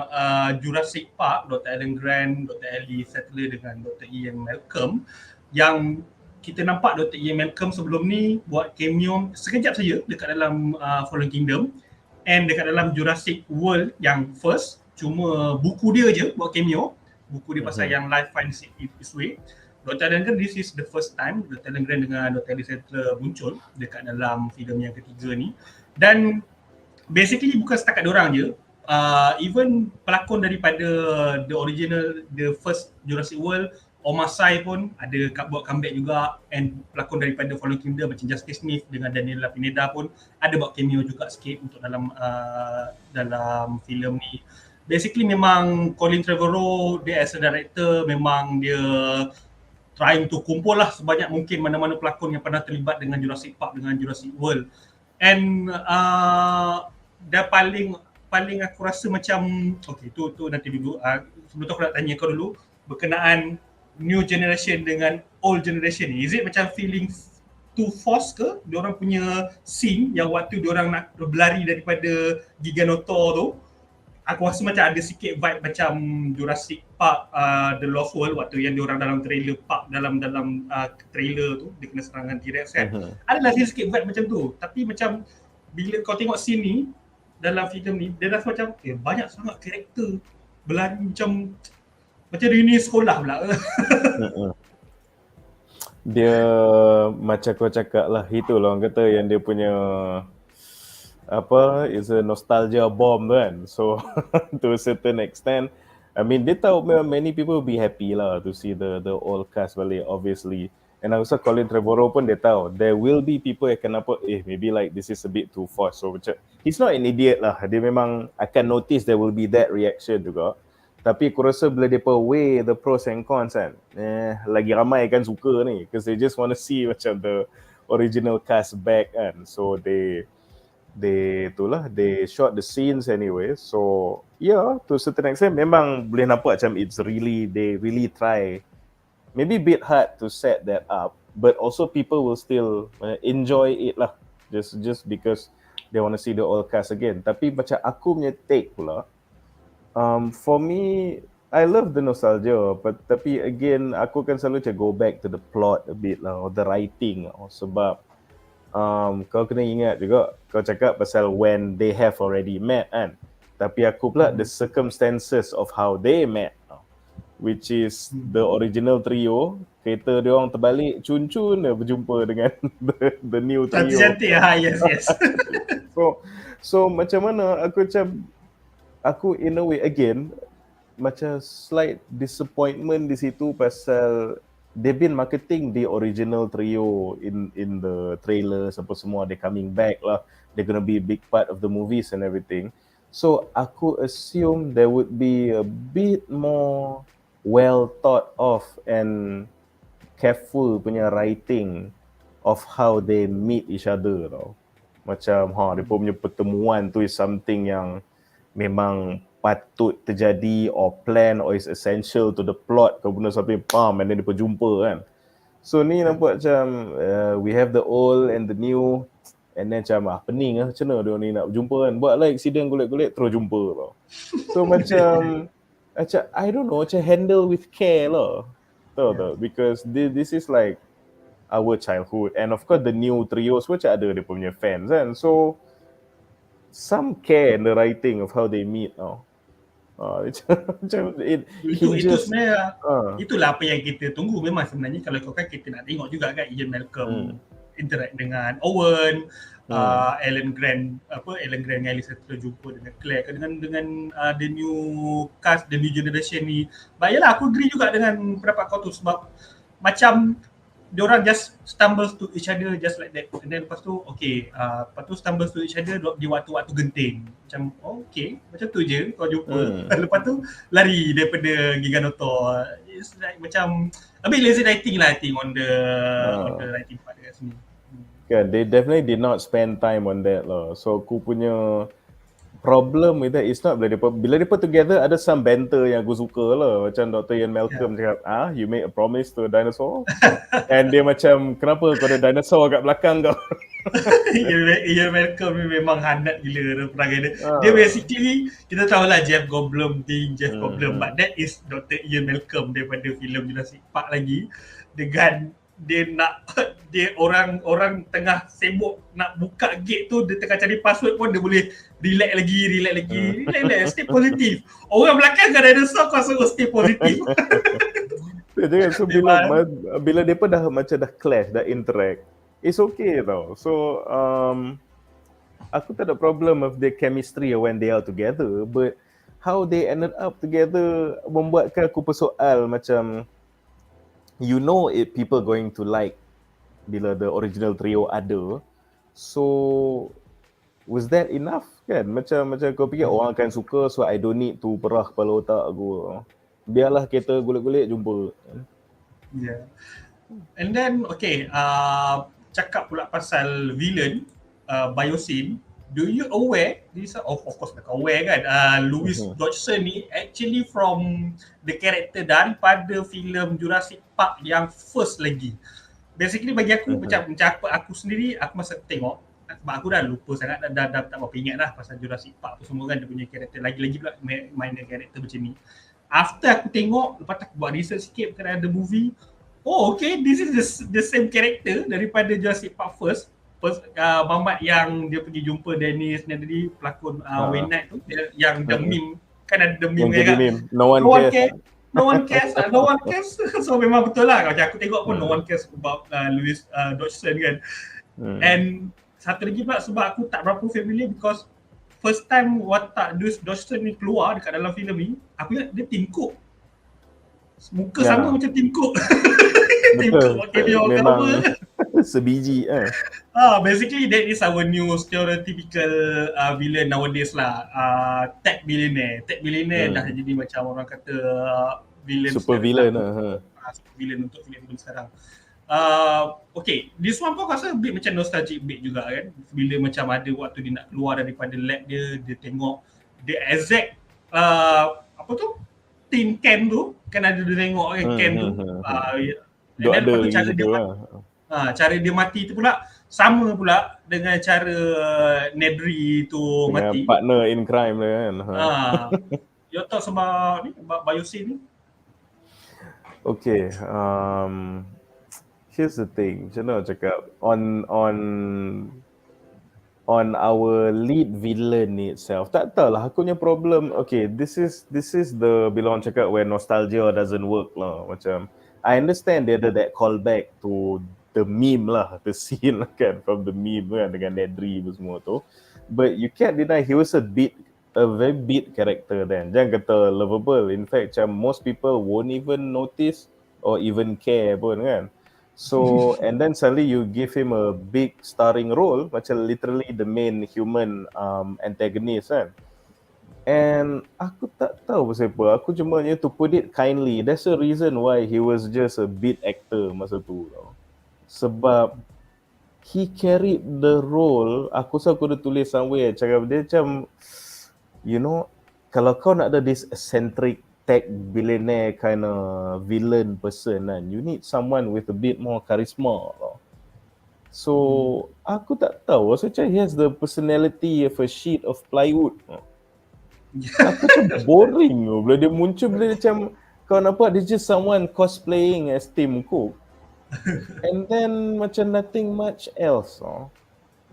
Jurassic Park, Dr. Alan Grant, Dr. Ellie Sattler dengan Dr. Ian Malcolm, yang kita nampak Dr. Ian Malcolm sebelum ni buat cameo sekejap saja dekat dalam Fallen Kingdom, and dekat dalam Jurassic World yang first cuma buku dia je buat cameo, buku dia pasal yang life finds its way. Dr. Alan Grant, this is the first time Dr. Alan Grant dengan Dr. Ellie Sattler muncul dekat dalam filem yang ketiga ni. Dan basically bukan setakat diorang je, even pelakon daripada the first Jurassic World, Omar Sy pun ada buat comeback juga, and pelakon daripada Fallen Kingdom macam Justice Smith dengan Daniela Pineda pun ada buat cameo juga sikit untuk dalam filem ni. Basically memang Colin Trevorrow, dia as a director memang dia trying to kumpul lah sebanyak mungkin mana-mana pelakon yang pernah terlibat dengan Jurassic Park, dengan Jurassic World. And dah paling aku rasa macam okay, tu nanti dulu. Sebelum tu aku nak tanya kau dulu berkenaan new generation dengan old generation ni. Is it macam feeling too forced ke? Diorang punya scene yang waktu diorang nak berlari daripada Giganosaur tu, aku rasa macam ada sikit vibe macam Jurassic Park, The Lost World, waktu yang diorang dalam trailer park, dalam trailer tu dia kena serangan T-Rex kan. Adalah sikit vibe macam tu, tapi macam bila kau tengok scene ni dalam filem ni, dia rasa macam banyak sangat karakter berlari macam reunion sekolah pula. Dia macam kau cakap lah, itulah orang kata yang dia punya is a nostalgia bomb kan. So to a certain extent, I mean dia tahu many people will be happy lah to see the old cast balik, obviously. And also Colin Trevorrow pun dia tahu there will be people yang akan maybe like this is a bit too forced. So macam he's not an idiot lah, dia memang akan notice there will be that reaction juga. Tapi aku rasa bila dia weigh the pros and cons kan, lagi ramai kan suka ni, because they just want to see macam the original cast back kan. So they shot the scenes anyway. So yeah, to a certain extent memang boleh nampak macam they really try. Maybe a bit hard to set that up, but also people will still enjoy it lah, just because they want to see the old cast again. Tapi macam aku punya take pula, for me, I love the nostalgia, but tapi again aku kan selalu macam go back to the plot a bit lah, or the writing, sebab kau kena ingat juga, kau cakap pasal when they have already met kan, tapi aku pula the circumstances of how they met, which is the original trio, kereta dia orang terbalik cun-cun berjumpa dengan the new trio. Cantik, yes. So macam mana aku in a way again macam slight disappointment di situ pasal they've been marketing the original trio in the trailers apa semua, they coming back lah, they're gonna be a big part of the movies and everything. So aku assume there would be a bit more well thought of and careful punya writing of how they meet each other tau. Macam dia punya pertemuan tu is something yang memang patut terjadi or plan or is essential to the plot, kau guna sampai and then dia berjumpa kan. So ni nampak macam we have the old and the new, and then macam pening macam mana dia ni nak berjumpa kan, buat lah accident golek-golek terus jumpa tau. So macam I don't know, macam handle with care lah, tahu tak, because this is like our childhood, and of course the new trios macam ada dia punya fans kan, so some care in the writing of how they meet now. Itu sebenarnya itulah apa yang kita tunggu. Memang sebenarnya kalau ikutkan kita nak tengok juga kan Ian Malcolm interact dengan Owen, Alan Grant dengan Elisa terjumpa dengan Claire dengan the new cast, the new generation ni. But yalah, aku agree juga dengan pendapat kau tu, sebab macam diorang just stumble to each other just like that, and then lepas tu lepas tu stumble to each other di waktu-waktu genting, macam macam tu je kau jumpa. Lepas tu lari daripada Giganotor. It's like macam a bit lazy writing lah, I think, on the writing part dekat sini. Kan, they definitely did not spend time on that lah. So aku punya problem with that is not bila mereka together, ada some banter yang aku suka lah. Macam Dr. Ian Malcolm cakap, you make a promise to a dinosaur? And dia macam, kenapa kau ada dinosaur kat belakang kau? Ian Malcolm ni memang hangat gila perangai dia. Dia basically, kita tahulah Jeff Goldblum, but that is Dr. Ian Malcolm daripada filem Jurassic Park lagi, dengan dia orang tengah sibuk nak buka gate tu, dia tengah cari password pun dia boleh relax lagi, stay positif. Orang belakang kan dinosaur, kau suruh stay positif. So bila depa dah clash, dah interact, it's okay tau. So aku tak ada problem of the chemistry when they are together, but how they ended up together membuatkan aku persoal macam, you know, people going to like bila the original trio ada. So was that enough kan? Macam kau fikir orang akan suka, so I don't need to perah kepala otak aku. Biarlah kereta golek-golek jumpa. Yeah. And then cakap pula pasal villain, Biosyn. Do you aware, this of course aware kan, Louis Dodgson ni actually from the character daripada filem Jurassic Park yang first lagi. Basically bagi aku macam apa aku sendiri, aku masa tengok, sebab aku dah lupa sangat, dah tak berapa ingat dah pasal Jurassic Park tu semua kan, dia punya karakter, lagi-lagi pula main karakter macam ni. After aku tengok, lepas tu aku buat research sikit berkenaan the movie, oh okay, this is the same character daripada Jurassic Park first Mamat yang dia pergi jumpa Dennis Nedry, pelakon Wayne Knight tu, yang the meme, kan ada the meme Yang jadi kan, meme. No one cares. no one cares. So memang betul lah, macam aku tengok pun no one cares about Louis Dodgson kan. And satu lagi pula sebab aku tak berapa familiar, because first time watak Louis Dodgson ni keluar dekat dalam filem ni, aku ingat dia Tim Cook. Muka sama macam Tim Cook. Tim Cook pakai dia Memang sebiji basically that is our new stereotypical villain nowadays lah. Tech billionaire dah jadi macam orang kata villain, super villain super villain untuk filem-filem sekarang. Okay, this one pun rasa a bit macam nostalgic bit juga kan, bila macam ada waktu dia nak keluar daripada lab dia tengok the exact apa tu, tin can tu kan, ada dia tengok kan can tu, dan lepas tu cara dia cara dia mati tu pula sama pula dengan cara Nedry tu dengan mati, partner in crime dia kan. Your thoughts about ni, about biosyn ni? Okay, here's the thing, macam mana cakap, on our lead villain itself, tak tahulah aku punya problem. Okay, this is the bila orang cakap when nostalgia doesn't work lah. Macam I understand dia ada that callback to the meme lah, the scene kan, from the meme kan, dengan Nedry semua tu, but you can't deny he was a very big character then. Jangan kata lovable, in fact macam most people won't even notice or even care pun kan. So and then suddenly you give him a big starring role, macam literally the main human antagonist kan. And aku tak tahu pasal apa, aku cuma to put it kindly, there's a reason why he was just a bit actor masa tu tau. Sebab he carried the role, aku dah tulis somewhere, cakap dia macam, you know, kalau kau nak ada this eccentric tech billionaire kind of villain person kan, you need someone with a bit more charisma. So aku tak tahu, so macam he has the personality of a sheet of plywood. Aku tu boring bila dia muncul, bila dia macam kau nampak dia just someone cosplaying as Tim Cook. And then macam nothing much else.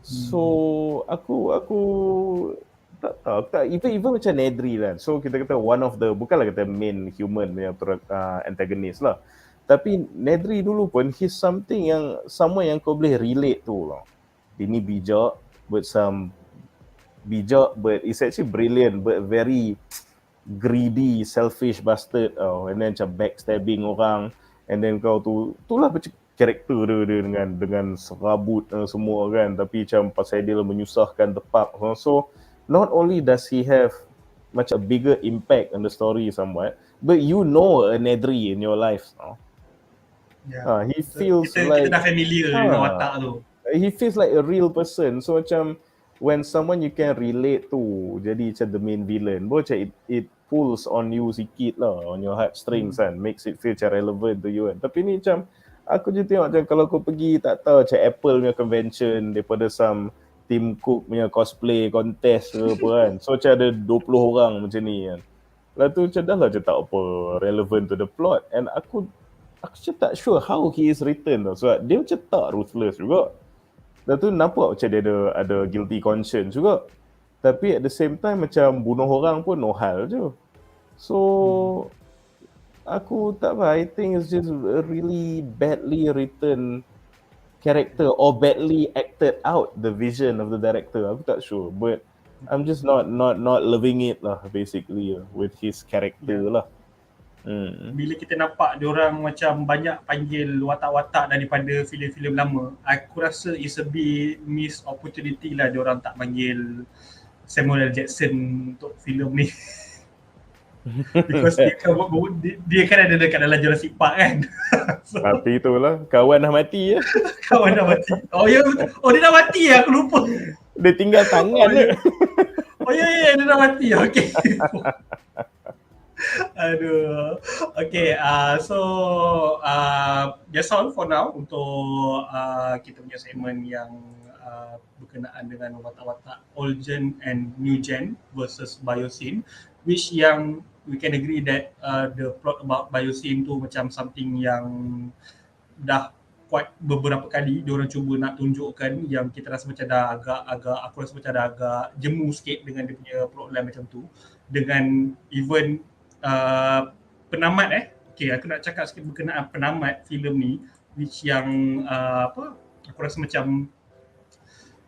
So aku tak tahu, even macam Nedry kan. So kita kata one of the, bukanlah kata main human yang antagonist lah, tapi Nedry dulu pun he's something yang sama yang kau boleh relate tu lah. Dia ni bijak but it's actually brilliant but very greedy, selfish bastard. And then macam backstabbing orang, and then kau itulah macam karakter dia dengan serabut semua kan, tapi macam pasal dia menyusahkan the park. So not only does he have much a bigger impact on the story somewhat, but you know a Nedry in your life. He feels like kita dah familiar dengan watak tu. He feels like a real person. So macam when someone you can relate to jadi macam the main villain, macam it pulls on you sikit lah, on your heartstrings kan, makes it feel macam relevant to you kan. Tapi ni macam aku je tengok macam kalau kau pergi tak tahu macam Apple punya convention, daripada some Tim Cook punya cosplay contest ke apa kan, so macam ada 20 orang macam ni kan. Lepas tu macam dah lah macam tak apa relevant to the plot, and aku macam tak sure how he is written tau, sebab dia macam tak ruthless juga. Lepas tu nampak macam dia ada guilty conscience juga, tapi at the same time macam bunuh orang pun no hal je. So aku tak apa, I think it's just a really badly written character or badly acted out the vision of the director. Aku tak sure, but I'm just not loving it lah basically with his character lah. Bila kita nampak diorang macam banyak panggil watak-watak daripada filem-filem lama, aku rasa it's a bit missed opportunity lah diorang tak panggil Samuel L. Jackson untuk filem ni. Because dia kan ada dekat dalam Jurassic Park kan. So, tapi itulah, kawan dah mati ya. Kawan dah mati. Oh ya, dia dah mati ya, aku lupa. Dia tinggal tangan dia. Oh ya, dia dah mati. Okay. Aduh. Okay, so that's all for now untuk kita punya segmen yang berkenaan dengan watak-watak old gen and new gen versus Biosyn, which yang we can agree that the plot about Biosyn tu macam something yang dah quite beberapa kali diorang cuba nak tunjukkan, yang kita rasa macam dah agak aku rasa macam dah agak jemu sikit dengan dia punya plotline macam tu, dengan even penamat okay, aku nak cakap sikit berkenaan penamat filem ni, which yang aku rasa macam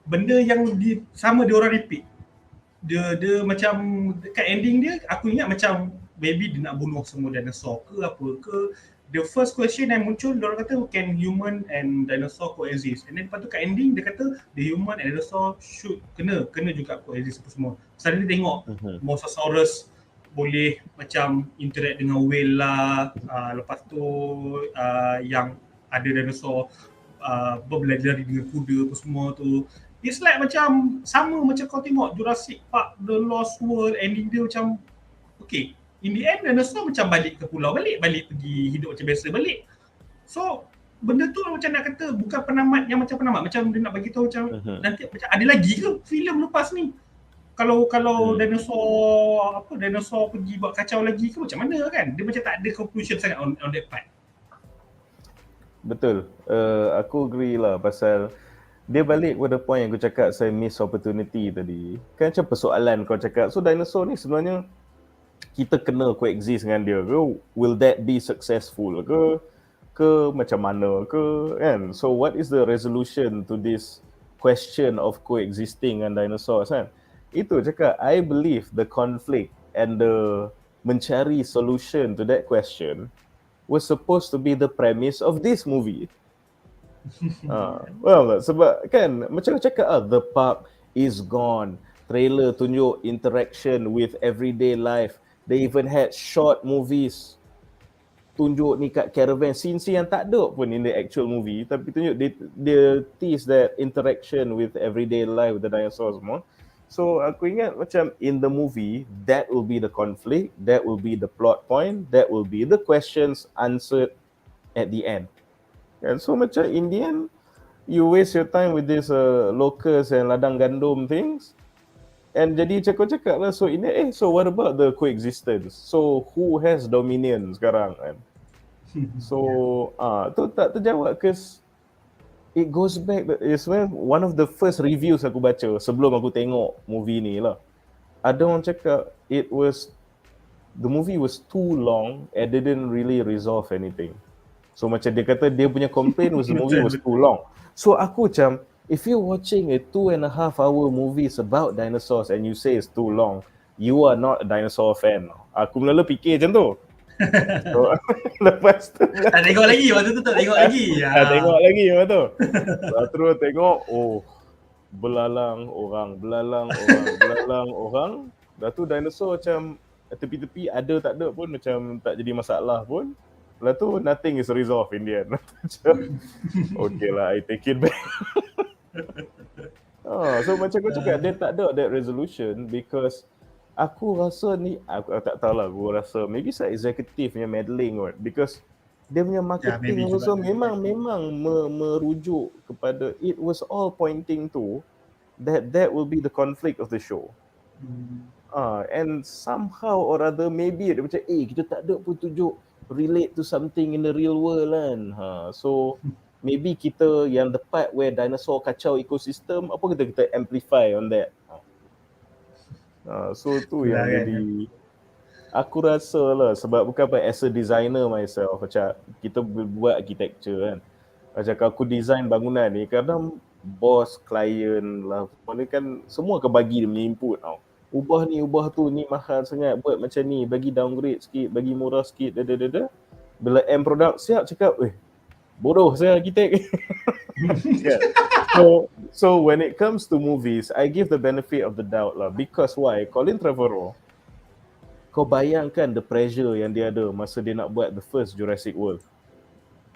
benda yang sama dia orang repeat. Dia macam dekat ending dia aku ingat macam maybe dia nak bunuh semua dinosaur ke apa ke. The first question yang muncul, dia orang kata can human and dinosaur coexist, and then lepas tu kat ending dia kata the human and dinosaur should kena juga coexist apa semua. Suddenly tengok Mosasaurus boleh macam interact dengan whale lah, lepas tu yang ada dinosaur berlari dengan kuda apa semua tu. It's like macam sama macam kau tengok Jurassic Park The Lost World, ending dia macam okay, in the end dinosaur macam balik ke pulau, balik pergi hidup macam biasa balik. So benda tu macam nak kata bukan penamat yang macam penamat, macam dia nak bagi tahu macam nanti macam ada lagi ke filem lepas ni, kalau dinosaur pergi buat kacau lagi ke macam mana kan. Dia macam tak ada conclusion sangat on that part. Betul. Aku agree lah pasal dia balik pada point yang aku cakap saya miss opportunity tadi. Kan macam persoalan kau cakap, so dinosaur ni sebenarnya kita kena coexist dengan dia ke? Will that be successful ke macam mana ke kan? So what is the resolution to this question of coexisting dengan dinosaurs kan? Itu cakap, I believe the conflict and the mencari solution to that question was supposed to be the premise of this movie. Well, sebab kan macam aku cakap the park is gone. Trailer tunjuk interaction with everyday life. They even had short movies tunjuk ni kat caravan, scene yang tak ada pun in the actual movie, tapi tunjuk dia tease that interaction with everyday life with the dinosaurs semua. So aku ingat macam in the movie that will be the conflict, that will be the plot point, that will be the questions answered at the end. And so macam in the end you waste your time with this locust and ladang gandum things. And jadi cakap lah, so ini so what about the coexistence? So who has dominion sekarang kan? So tu tak terjawab, cause it goes back, it's one of the first reviews aku baca sebelum aku tengok movie ni lah. Ada orang cakap the movie was too long and didn't really resolve anything. So macam dia kata dia punya complaint was the movie was too long. So aku macam, if you're watching a 2.5-hour movie about dinosaurs and you say it's too long, you are not a dinosaur fan. Aku mula-mula fikir macam tu. So, lepas tu tak tengok lagi, waktu tu tak tengok lagi. Tengok lagi waktu tu. Terus tengok, belalang orang. Dah tu dinosaur macam tepi-tepi ada tak ada pun macam tak jadi masalah pun. Lepas tu nothing is resolved in the end. Okay lah, I take it back. So macam kau cakap, dia tak ada that resolution because aku rasa ni, aku tak tahulah, aku rasa maybe saya executive punya meddling kot, because dia punya marketing also memang merujuk kepada, it was all pointing to that will be the conflict of the show. And somehow or other maybe dia macam kita tak ada pun tunjuk relate to something in the real world kan. So maybe kita yang the part where dinosaur kacau ekosistem, apa kita amplify on that. So tu yang jadi aku rasa lah, sebab bukan apa, as a designer myself, macam kita buat architecture kan, macam aku design bangunan ni, kadang bos, klien lah, ni kan semua akan bagi dia punya input tau. Ubah ni, ubah tu, ni mahal sangat, buat macam ni, bagi downgrade sikit, bagi murah sikit, Bila end product siap, cakap, bodoh saya arkitek. Yeah. So when it comes to movies, I give the benefit of the doubt lah, because why? Colin Trevorrow, kau bayangkan the pressure yang dia ada masa dia nak buat the first Jurassic World.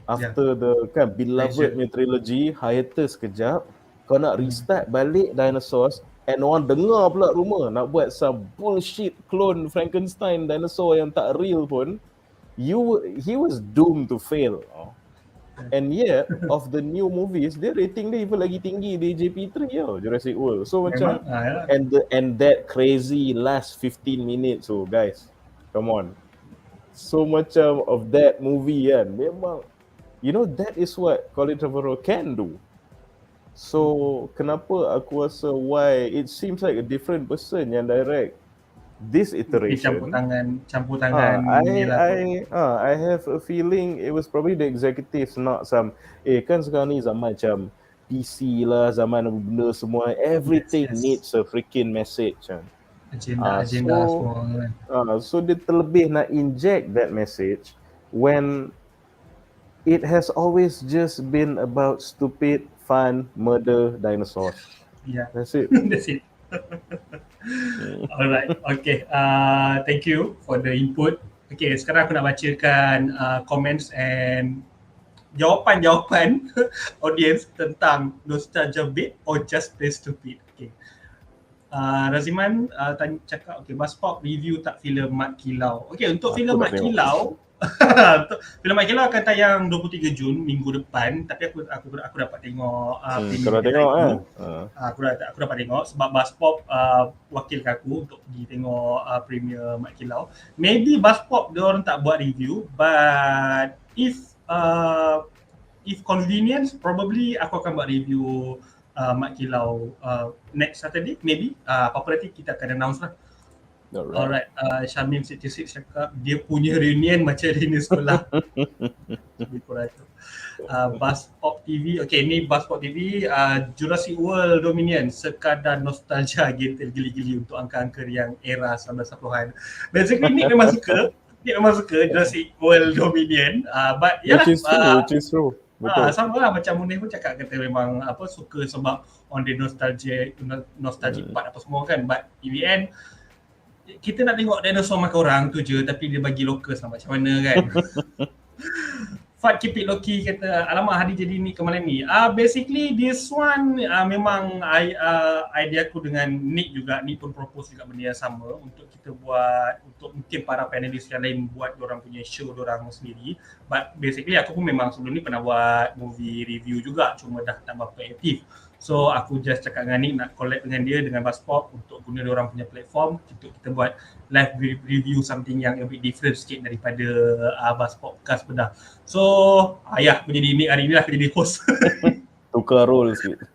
After the kan beloved punya trilogy, hiatus sekejap, kau nak restart balik dinosaurs, and orang dengar pula rumor nak buat some bullshit clone Frankenstein dinosaur yang tak real pun, he was doomed to fail. And yet, of the new movies, dia rating dia even lagi tinggi di JP3 tau, Jurassic World. So macam, Memang ya. and that crazy last 15 minutes, so guys, come on. So macam of that movie kan, memang, you know, that is what Colin Trevorrow can do. So kenapa aku rasa why it seems like a different person yang direct this Mungkin campur iteration. tangan ni lah kot. I have a feeling it was probably the executives, not some kan sekarang ni zaman macam PC lah, zaman benda semua, everything Yes. needs a freaking message kan. Agenda semua kan. So dia terlebih nak inject that message when it has always just been about stupid, fun, murder, dinosaurs. Yeah. That's it. That's it. Alright, okay. Thank you for the input. Okay, sekarang aku nak bacakan comments and jawapan audience tentang nostalgia bait or just play stupid. Okay. Raziman cakap, okay, Baspop review tak filem Mat Kilau. Okay, untuk filem Mat Kilau, filem Mat Kilau akan tayang 23 Jun minggu depan, tapi aku dapat tengok Kau dah tengok aku dapat tengok sebab Baspop wakilkan aku untuk pergi tengok premier Mat Kilau. Maybe Baspop dia orang tak buat review, but if convenience, probably aku akan buat review Mat Kilau next Saturday maybe. Apa-apa nanti kita akan announce lah. Alright, Syamim 66 cakap dia punya reunion macam reunion sekolah. Lebih kurang tu. Baspop TV, okay ni Baspop TV, Jurassic World Dominion, sekadar nostalgia gentle gili-gili untuk angka-angka yang era 1990-an. Basically Nick memang suka Jurassic World Dominion, but yalah, which is true. Betul. Sama lah macam Munir pun cakap, kata memang suka sebab on the nostalgic part apa semua kan, but in the end kita nak tengok dinosaur makan orang tu je, tapi dia bagi locus lah macam mana kan. Fat keep it low-key kata, alamak Hady jadi ni ke malam ni. Basically this one memang idea aku dengan Nick juga. Nick pun propose juga benda yang sama untuk kita buat, untuk mungkin para panelis yang lain buat diorang punya show diorang sendiri. But basically aku pun memang sebelum ni pernah buat movie review juga, cuma dah tak berapa aktif. So aku just cakap dengan Nick nak collab dengan dia, dengan Baspop untuk guna diorang punya platform untuk kita buat live review something yang a bit different sikit daripada Baspopcast bedah. So menjadi Nick hari ni lah jadi host. Tukar role sikit.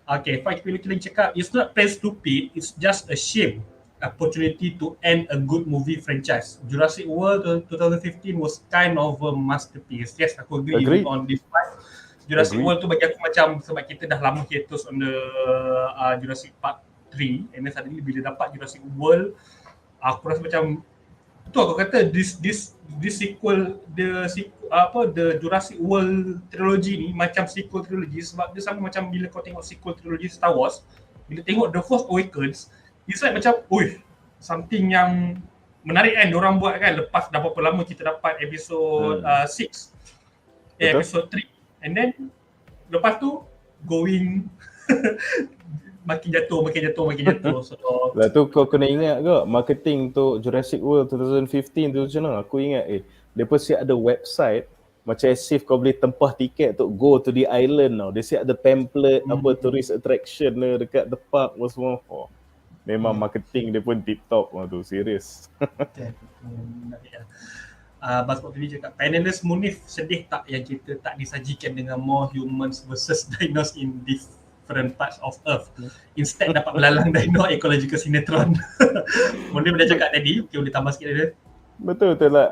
Okay, Faik Pilih cakap, it's not plain stupid, it's just a shame opportunity to end a good movie franchise. Jurassic World 2015 was kind of a masterpiece. Yes, aku agree. On this part. Jurassic World tu bagi aku macam, sebab kita dah lama hiatus on the Jurassic Part 3, and then suddenly bila dapat Jurassic World, aku rasa macam tu aku kata this sequel, the Jurassic World trilogy ni macam sequel trilogy, sebab dia sama macam bila kau tengok sequel trilogy Star Wars, bila tengok The Force Awakens, it's like macam something yang menarik kan diorang buat kan, lepas dah berapa lama kita dapat episode 6 episode 3, and then lepas tu going makin jatuh. So lah tu kau kena ingat ke marketing tu Jurassic World 2015 tu macam mana? Aku ingat dia pun siap ada website macam as if kau boleh tempah tiket untuk go to the island tau. Dia siap ada pamphlet tourist attraction dekat the park semua. Memang marketing dia pun tip top tu, serius. Baspop TV cakap, panelist Munif sedih tak yang kita tak disajikan dengan more humans versus dinos in different parts of Earth. Instead dapat belalang dino ecological sinetron. Munif dah cakap tadi, okay, boleh tambah sikit dia. Betul lah.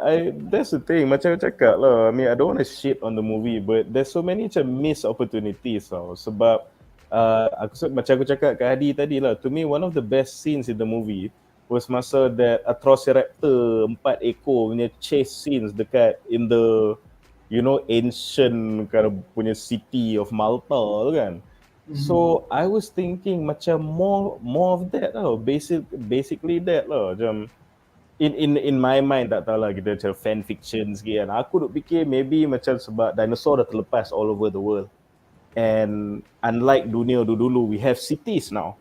That's the thing, macam aku cakap lah. I mean, I don't want to shit on the movie, but there's so many macam missed opportunities tau. Sebab macam aku cakap kat Hady tadi lah, to me one of the best scenes in the movie was masa that Atrociraptor 4 ekor punya chase scenes dekat in the ancient kind of punya city of Malta tu kan. So I was thinking macam more of that lah, basically that lah, macam in my mind, tak tahulah, kita macam fan fiction sikit kan. Aku duk fikir maybe macam sebab dinosaur dah terlepas all over the world, and unlike dunia dulu, we have cities now.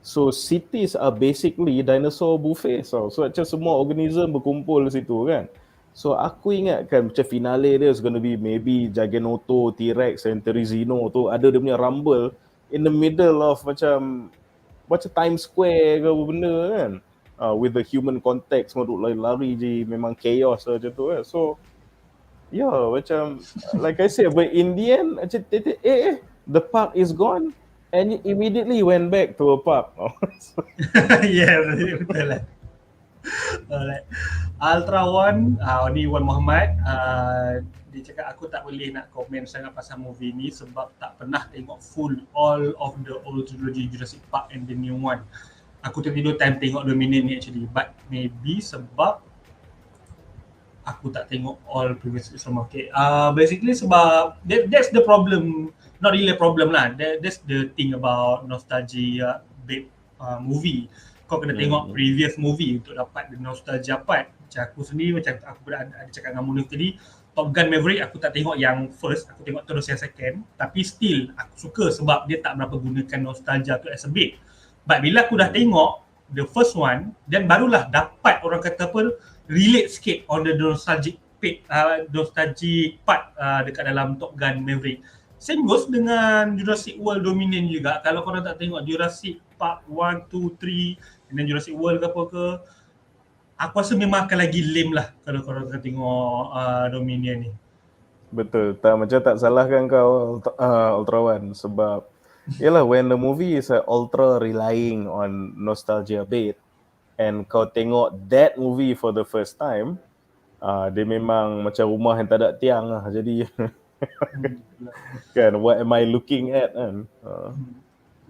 So cities are basically dinosaur buffet. So macam semua organism berkumpul di situ kan. So aku ingat kan macam finale dia is going to be maybe Giganoto, T-Rex and Terizino tu ada dia punya rumble in the middle of macam Times Square ke apa benda kan. With the human context semua duk lari-lari je, memang chaos lah macam tu kan. So macam like I said, but in the end macam the park is gone and it immediately went back to a park. Yeah, betul lah. Alright. Ultra One, ni Wan Muhammad, dia cakap aku tak boleh nak komen sangat pasal movie ni sebab tak pernah tengok full all of the old trilogy Jurassic Park and the new one. Aku tertidur time tengok Dominion ni actually, but maybe sebab aku tak tengok all previous semua. Okay, basically sebab that's the problem, not really a problem lah. That's the thing about nostalgia based movie. Kau kena tengok previous movie untuk dapat the nostalgia part. Macam aku sendiri, macam aku ada cakap dengan Munif tadi, Top Gun Maverick aku tak tengok yang first, aku tengok terus yang second. Tapi still aku suka sebab dia tak berapa gunakan nostalgia tu as a bait. But bila aku dah tengok the first one, then barulah dapat orang kata apa, relate sikit on the nostalgic part dekat dalam Top Gun Maverick. Same goes dengan Jurassic World Dominion juga. Kalau korang tak tengok Jurassic Park 1, 2, 3 dan Jurassic World ke apa ke, aku rasa memang akan lagi lame lah kalau korang tak tengok Dominion ni. Betul, tak salahkan kau Ultra One sebab yalah, when the movie is ultra relying on nostalgia bait and kau tengok that movie for the first time, dia memang macam rumah yang tak ada tiang lah. Jadi kan, what am I looking at kan?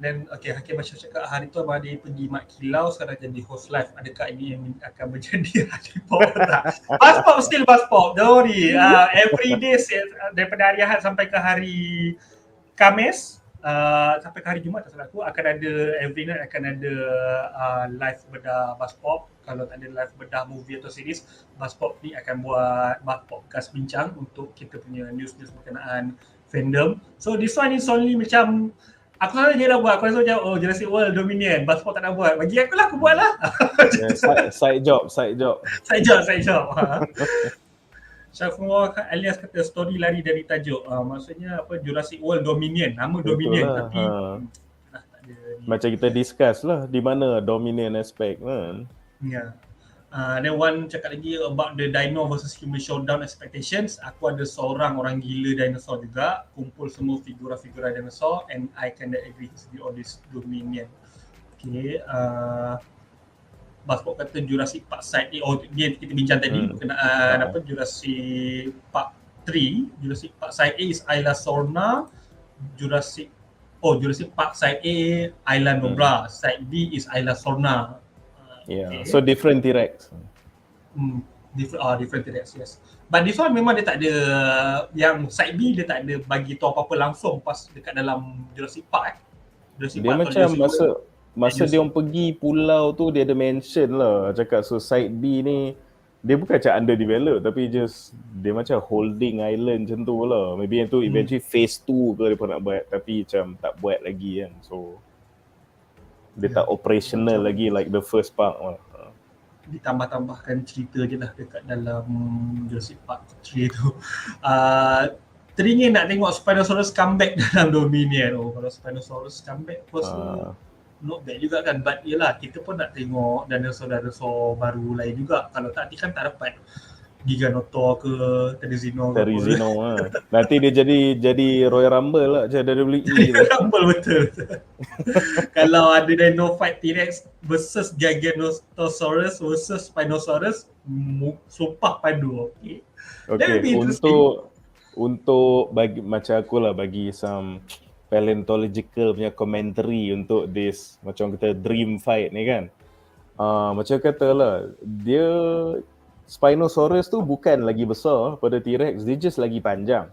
Dan Hakim Bashir cakap hari tu Abang Hady pergi Mat Kilau, sekarang jadi host live. Adakah ini yang akan menjadi Hady Pop tak? Bus Pop still Bus Pop, don't worry. Every day daripada hari Ahad sampai ke hari Khamis, sampai ke hari Jumaat tak salah aku, akan ada every night akan ada live bedah Bus Pop. Kalau tak ada live bedah movie atau series, Bus Pop ni akan buat Bus Podcast bincang untuk kita punya news-news berkenaan fandom. So this one is only macam aku rasa dia dah buat. Aku rasa macam Jurassic World Dominion, Bus Pop tak nak buat. Bagi aku lah, aku buat lah. Side job. Syafrul alias kata story lari dari tajuk. Maksudnya apa, Jurassic World Dominion, nama Dominion lah, tapi tak ada ni. Macam kita discuss lah di mana Dominion aspect kan. Ya. Then one cakap lagi about the dino versus human showdown expectations. Aku ada seorang orang gila dinosaur juga, kumpul semua figura-figura dinosaur and I can agree with all this Dominion. Okay, Baspok kata Jurassic Park Side A. Dia kita bincang tadi berkenaan Jurassic Park 3. Jurassic Park Side A is Isla Sorna. Jurassic Park Side A Isla Nublar. Side B is Isla Sorna. Yeah, so different T-Rex. Different T-Rex, yes. But this one memang dia tak ada, yang side B dia tak ada bagi tahu apa-apa langsung pas dekat dalam Jurassic Park. Dia macam masa dia orang pergi pulau tu, dia ada mention lah, cakap so side B ni dia bukan macam underdeveloped tapi just dia macam holding island macam tu lah. Maybe yang tu eventually phase 2 ke dia nak buat tapi macam tak buat lagi kan. So dia tak operational lagi like the first part lah. Ditambah-tambahkan cerita je lah dekat dalam Jurassic Park 3 tu. Teringin nak tengok Spinosaurus comeback dalam Dominion. Kalau Spinosaurus comeback personally not bad juga kan. But yelah, kita pun nak tengok dinosaur baru lain juga. Kalau tak, kan tak dapat Giganoto ke Terizino lah. Nanti dia jadi Royal Rumble lah, macam WWE. Royal Rumble betul. Kalau ada dino fight T-Rex versus Giganotosaurus versus Spinosaurus, sumpah padu. Okay. Untuk bagi macam aku lah, bagi some paleontological punya commentary untuk this macam kita dream fight ni kan. Macam katalah, dia Spinosaurus tu bukan lagi besar pada T-Rex, dia just lagi panjang.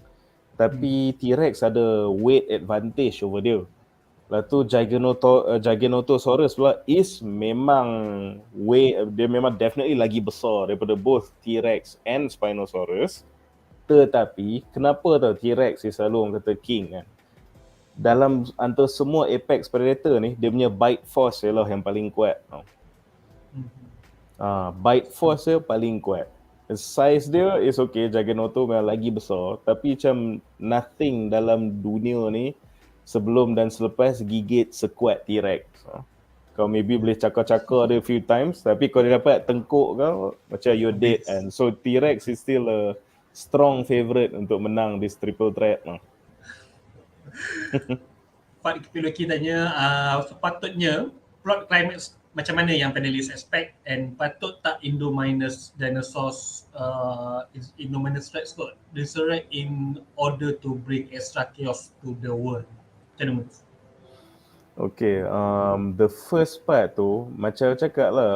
Tapi T-Rex ada weight advantage over dia. Lepas tu Giganotosaurus pula is memang dia memang definitely lagi besar daripada both T-Rex and Spinosaurus. Tetapi kenapa tau T-Rex is selalu orang kata king kan? Dalam antara semua apex predator ni, dia punya bite force ialah yang paling kuat tau. Bite force dia paling kuat. size dia is okay, Juggernaut tu memang lagi besar, tapi macam nothing dalam dunia ni sebelum dan selepas gigit sekuat T-Rex. Kau maybe boleh cakar-cakar dia few times, tapi kau dah dapat tengkuk kau, macam you're dead. And so T-Rex is still a strong favourite untuk menang this triple threat. Pak Kipiloki tanya, sepatutnya plot climax macam mana yang panelis expect, and patut tak Indominus dinosaurs Indominus Rex got resurrect in order to bring extra chaos to the world? Macam mana? Okay, the first part tu macam cakap lah,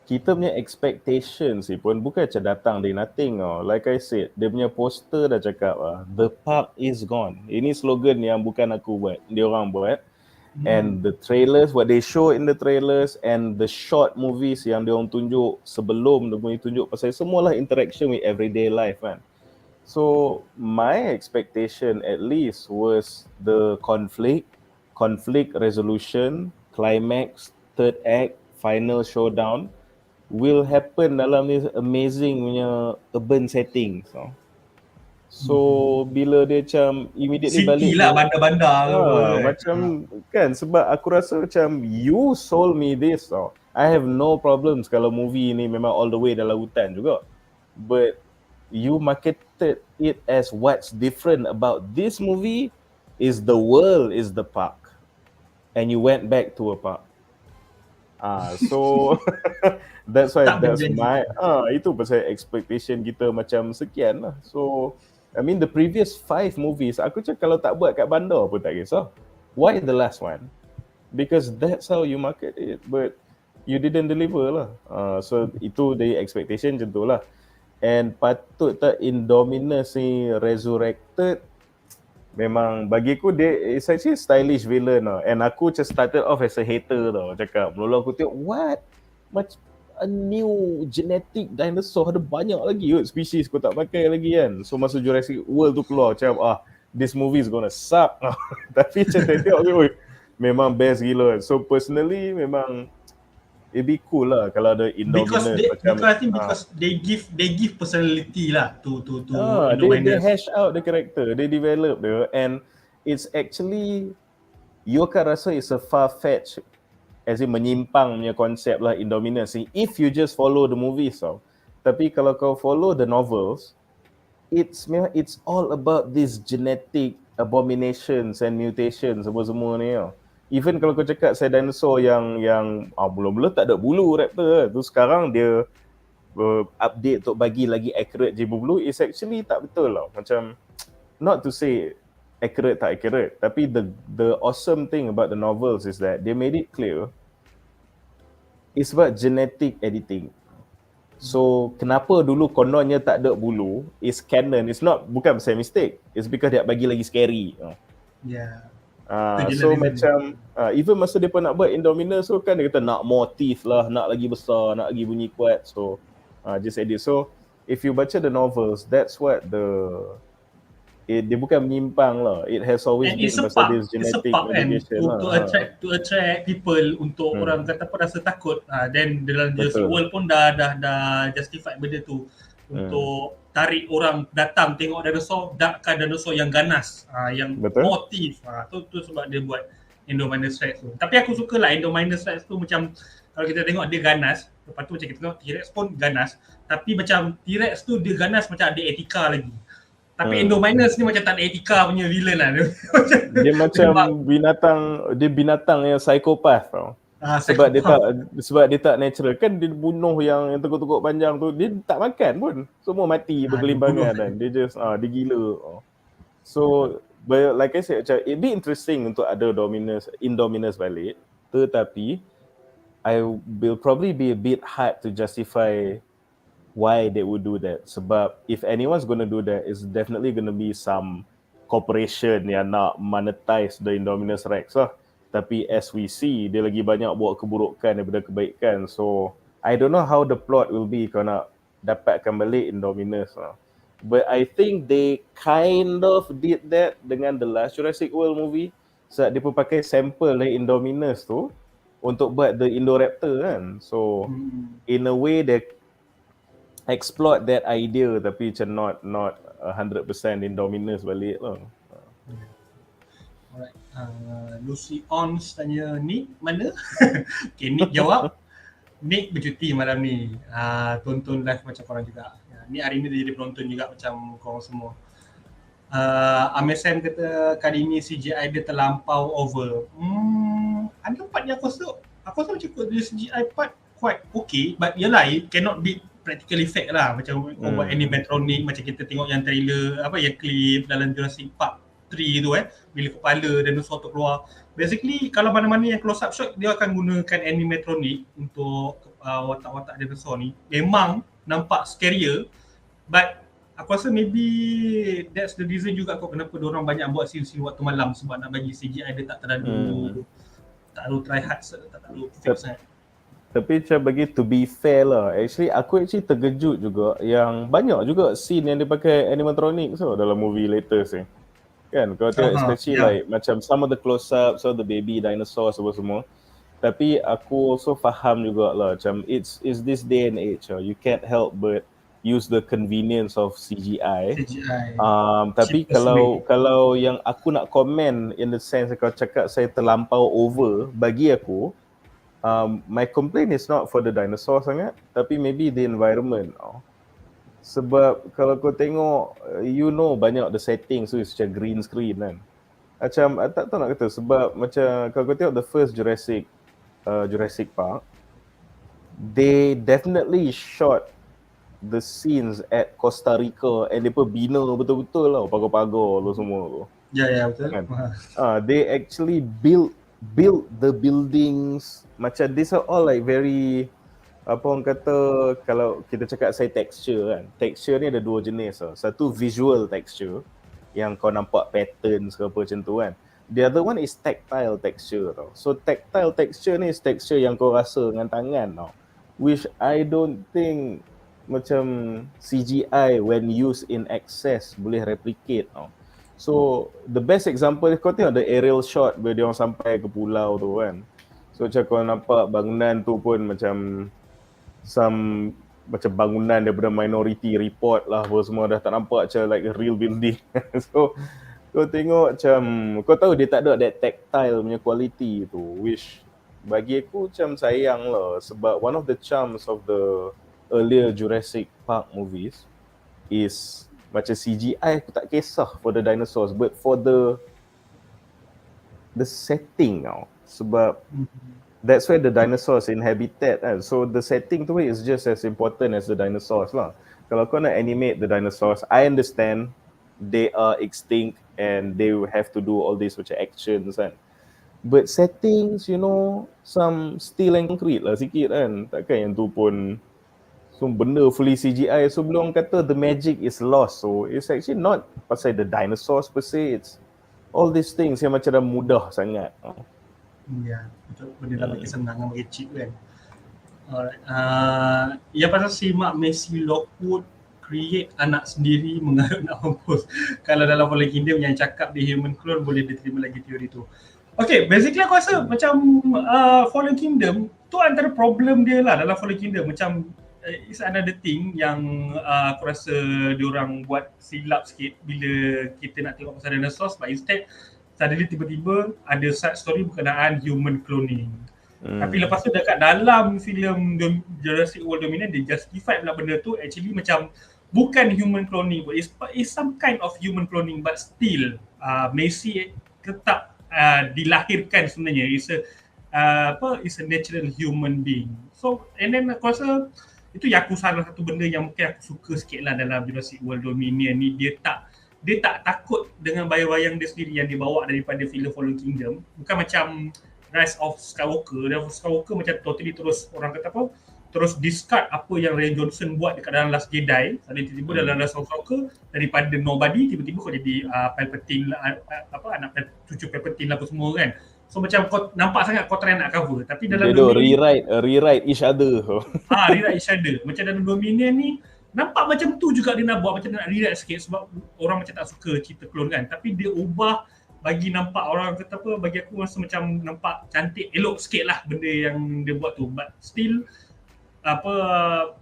kita punya expectations ni pun bukan macam datang dari nothing tau. Like I said, dia punya poster dah cakap lah, the park is gone. Ini slogan yang bukan aku buat, dia orang buat. And the trailers, what they show in the trailers and the short movies yang dia orang tunjuk sebelum dia punya tunjuk pasal semualah interaction with everyday life kan. So my expectation at least was the conflict resolution, climax, third act, final showdown will happen dalam this amazing punya urban setting. So bila dia macam immediately City balik lah, bandar-bandar ke apa kan. macam kan, sebab aku rasa macam you sold me this. I have no problems kalau movie ni memang all the way dalam hutan juga, but you marketed it as what's different about this movie is the world is the park, and you went back to a park. So that's why that's my itu pasal expectation kita macam sekian lah. So I mean the previous 5 movies aku cakap kalau tak buat kat bandar pun tak kisah. Why the last one? Because that's how you market it, but you didn't deliver lah. So itu the expectation macam tu lah. And patut tak Indominus ni resurrected? Memang bagiku dia is actually stylish villain lah. And aku just started off as a hater tau. Cakap mula aku tengok what? Macam a new genetic dinosaur, ada banyak lagi species kau tak pakai lagi kan. So masa Jurassic World tu keluar macam this movie is gonna suck. Tapi macam tengok memang best gila. So personally memang it'd be cool lah kalau ada Indominus macam because they give personality lah to they hash out the character, they develop dia, and it's actually you akan rasa it's a far-fetched as in menyimpang punya konsep lah Indominus if you just follow the movies tau. Tapi kalau kau follow the novels, it's all about these genetic abominations and mutations semua ni tau. Even kalau kau cakap saya dinosaur yang mula-mula tak ada bulu raptor tu, sekarang dia update untuk bagi lagi accurate je bulu, is actually tak betul lah. Macam not to say accurate tak accurate, tapi the awesome thing about the novels is that they made it clear it's about genetic editing. So kenapa dulu kononnya tak ada bulu is canon, it's not, bukan pasal mistake, it's because dia bagi lagi scary. So macam even masa dia pun nak buat Indominus, so kan dia kata nak more teeth lah, nak lagi besar, nak lagi bunyi kuat. So just edit. So if you baca the novels, that's what dia bukan menyimpang lah. It has always been pasal this genetic modification lah. To attract people, untuk orang kata apa rasa takut. Then dalam Jurassic World pun dah justify benda tu untuk tarik orang datang tengok dinosaur, takkan dinosaur yang ganas, yang motif. Tu sebab dia buat Indominus Rex tu. Tapi aku suka lah Indominus Rex tu, macam kalau kita tengok dia ganas, lepas tu macam kita tengok T-Rex pun ganas, tapi macam T-Rex tu dia ganas macam ada etika lagi. Tapi Indominus ni macam tak ada etika punya villain lah. Dia macam binatang yang psikopat tau. Sebab dia tak natural kan, dia bunuh yang tekuk-tekuk panjang tu, dia tak makan pun, semua mati bergelimpangan kan. Dia just dia gila. So but like I said, macam it'd be interesting untuk ada Indominus balik, tetapi I will probably be a bit hard to justify why they would do that. Sebab if anyone's going to do that, it's definitely going to be some corporation yang nak monetize the Indominus Rex lah. Tapi as we see, dia lagi banyak buat keburukan daripada kebaikan. So I don't know how the plot will be kalau nak dapatkan balik Indominus lah. But I think they kind of did that dengan the last Jurassic World movie. Sebab dia pun pakai sampel dari Indominus tu untuk buat the Indoraptor kan. So in a way explore that idea tapi macam not 100% Indominus balik lah. Alright. Lucy Ons tanya Nick mana? Okay, Nick jawab. Nick bercuti malam ni. Tonton live macam korang juga. Nick hari ni dia jadi penonton juga macam korang semua. Amir Sam kata kali ni CGI dia terlampau over. Ada part yang aku rasa macam dia CGI part quite okay, but yalah, it cannot be practical effect lah. Macam buat animatronic, macam kita tengok yang trailer yang klip dalam Jurassic Park 3 tu bila kepala dinosaur tu keluar. Basically kalau mana-mana yang close up shot dia akan gunakan animatronic untuk watak-watak dinosaur ni. Memang nampak scarier, but aku rasa maybe that's the reason juga kenapa diorang banyak buat scene-scene waktu malam, sebab nak bagi CGI dia tak terlalu try hard, tak terlalu fake sangat. Tapi macam bagi to be fair lah, aku terkejut juga yang banyak juga scene yang dia pakai animatronic dalam movie latest ni. Kan, kalau tengok especially like macam some of the close up, so the baby dinosaur semua. Tapi aku also faham juga lah, macam it's this day and age, you can't help but use the convenience of CGI. Tapi kalau yang aku nak comment in the sense kalau cakap saya terlampau over, bagi aku my complaint is not for the dinosaur sangat, tapi maybe the environment. Sebab kalau kau tengok, banyak the settings tu macam green screen kan. Macam tak tahu nak kata, sebab macam kalau kau tengok the first Jurassic Park, they definitely shot the scenes at Costa Rica and mereka bina betul-betul lah, pagar-pagar tu semua tu. Ya, betul. Kan? They actually build the buildings, macam these are all like very, apa orang kata, kalau kita cakap saya texture kan, texture ni ada dua jenis lah. Satu visual texture yang kau nampak patterns ke apa macam tu kan. The other one is tactile texture tau. So tactile texture ni is texture yang kau rasa dengan tangan tau, which I don't think macam CGI when used in excess boleh replicate tau. So the best example, kau tengok the aerial shot bila dia orang sampai ke pulau tu kan. So macam kau nampak bangunan tu pun macam macam bangunan daripada Minority Report lah, apa semua dah tak nampak macam like a real building. So kau tengok macam, kau tahu dia tak ada that tactile punya quality tu, which bagi aku macam sayang lah. Sebab one of the charms of the earlier Jurassic Park movies is macam CGI aku tak kisah for the dinosaurs, but for the setting tau. Sebab that's where the dinosaurs in habitat kan. So the setting tu is just as important as the dinosaurs lah. Kalau kau nak animate the dinosaurs, I understand they are extinct and they will have to do all these macam actions kan. But settings, some steel and concrete lah sikit kan. Takkan yang tu pun benda fully CGI. So belum kata the magic is lost. So it's actually not pasal the dinosaurs per se, it's all these things yang macam dah mudah sangat. Ya, betul. Benda dah bagi senang, bagi cheap kan. Alright. Ya pasal si Mak Messi Lockwood create anak sendiri mengarut nak mampus. Kalau dalam Fallen Kingdom yang cakap dia human clone, boleh diterima lagi teori tu. Okay, basically aku rasa macam Fallen Kingdom tu antara problem dia lah dalam Fallen Kingdom. Macam it's another thing yang aku rasa diorang buat silap sikit bila kita nak tengok pasal dinosaurs, but instead suddenly tiba-tiba ada side story berkenaan human cloning. Tapi lepas tu dekat dalam filem Jurassic World Dominion dia justify pula benda tu actually macam bukan human cloning, but it's some kind of human cloning, but still Messi tetap dilahirkan sebenarnya is a natural human being. So and then aku rasa itu yang aku salah satu benda yang mungkin aku suka sikit lah dalam Jurassic World Dominion ni, dia tak takut dengan bayang-bayang dia sendiri yang dibawa daripada filem Fallen Kingdom. Bukan macam Rise of Skywalker. Rise of Skywalker macam totally terus orang kata apa, terus discard apa yang Rian Johnson buat dekat dalam Last Jedi. Tiba-tiba dalam Rise of Skywalker daripada nobody tiba-tiba kau jadi Palpatine lah, anak cucu Palpatine lah apa semua kan. So macam kau nampak sangat kau try nak cover, tapi dalam rewrite each other. Rewrite each other. Macam dalam Dominion ni nampak macam tu juga dia nak buat, macam nak rewrite sikit sebab orang macam tak suka cerita clone kan. Tapi dia ubah bagi nampak orang kata apa, bagi aku rasa macam nampak cantik, elok sikit lah benda yang dia buat tu. But still apa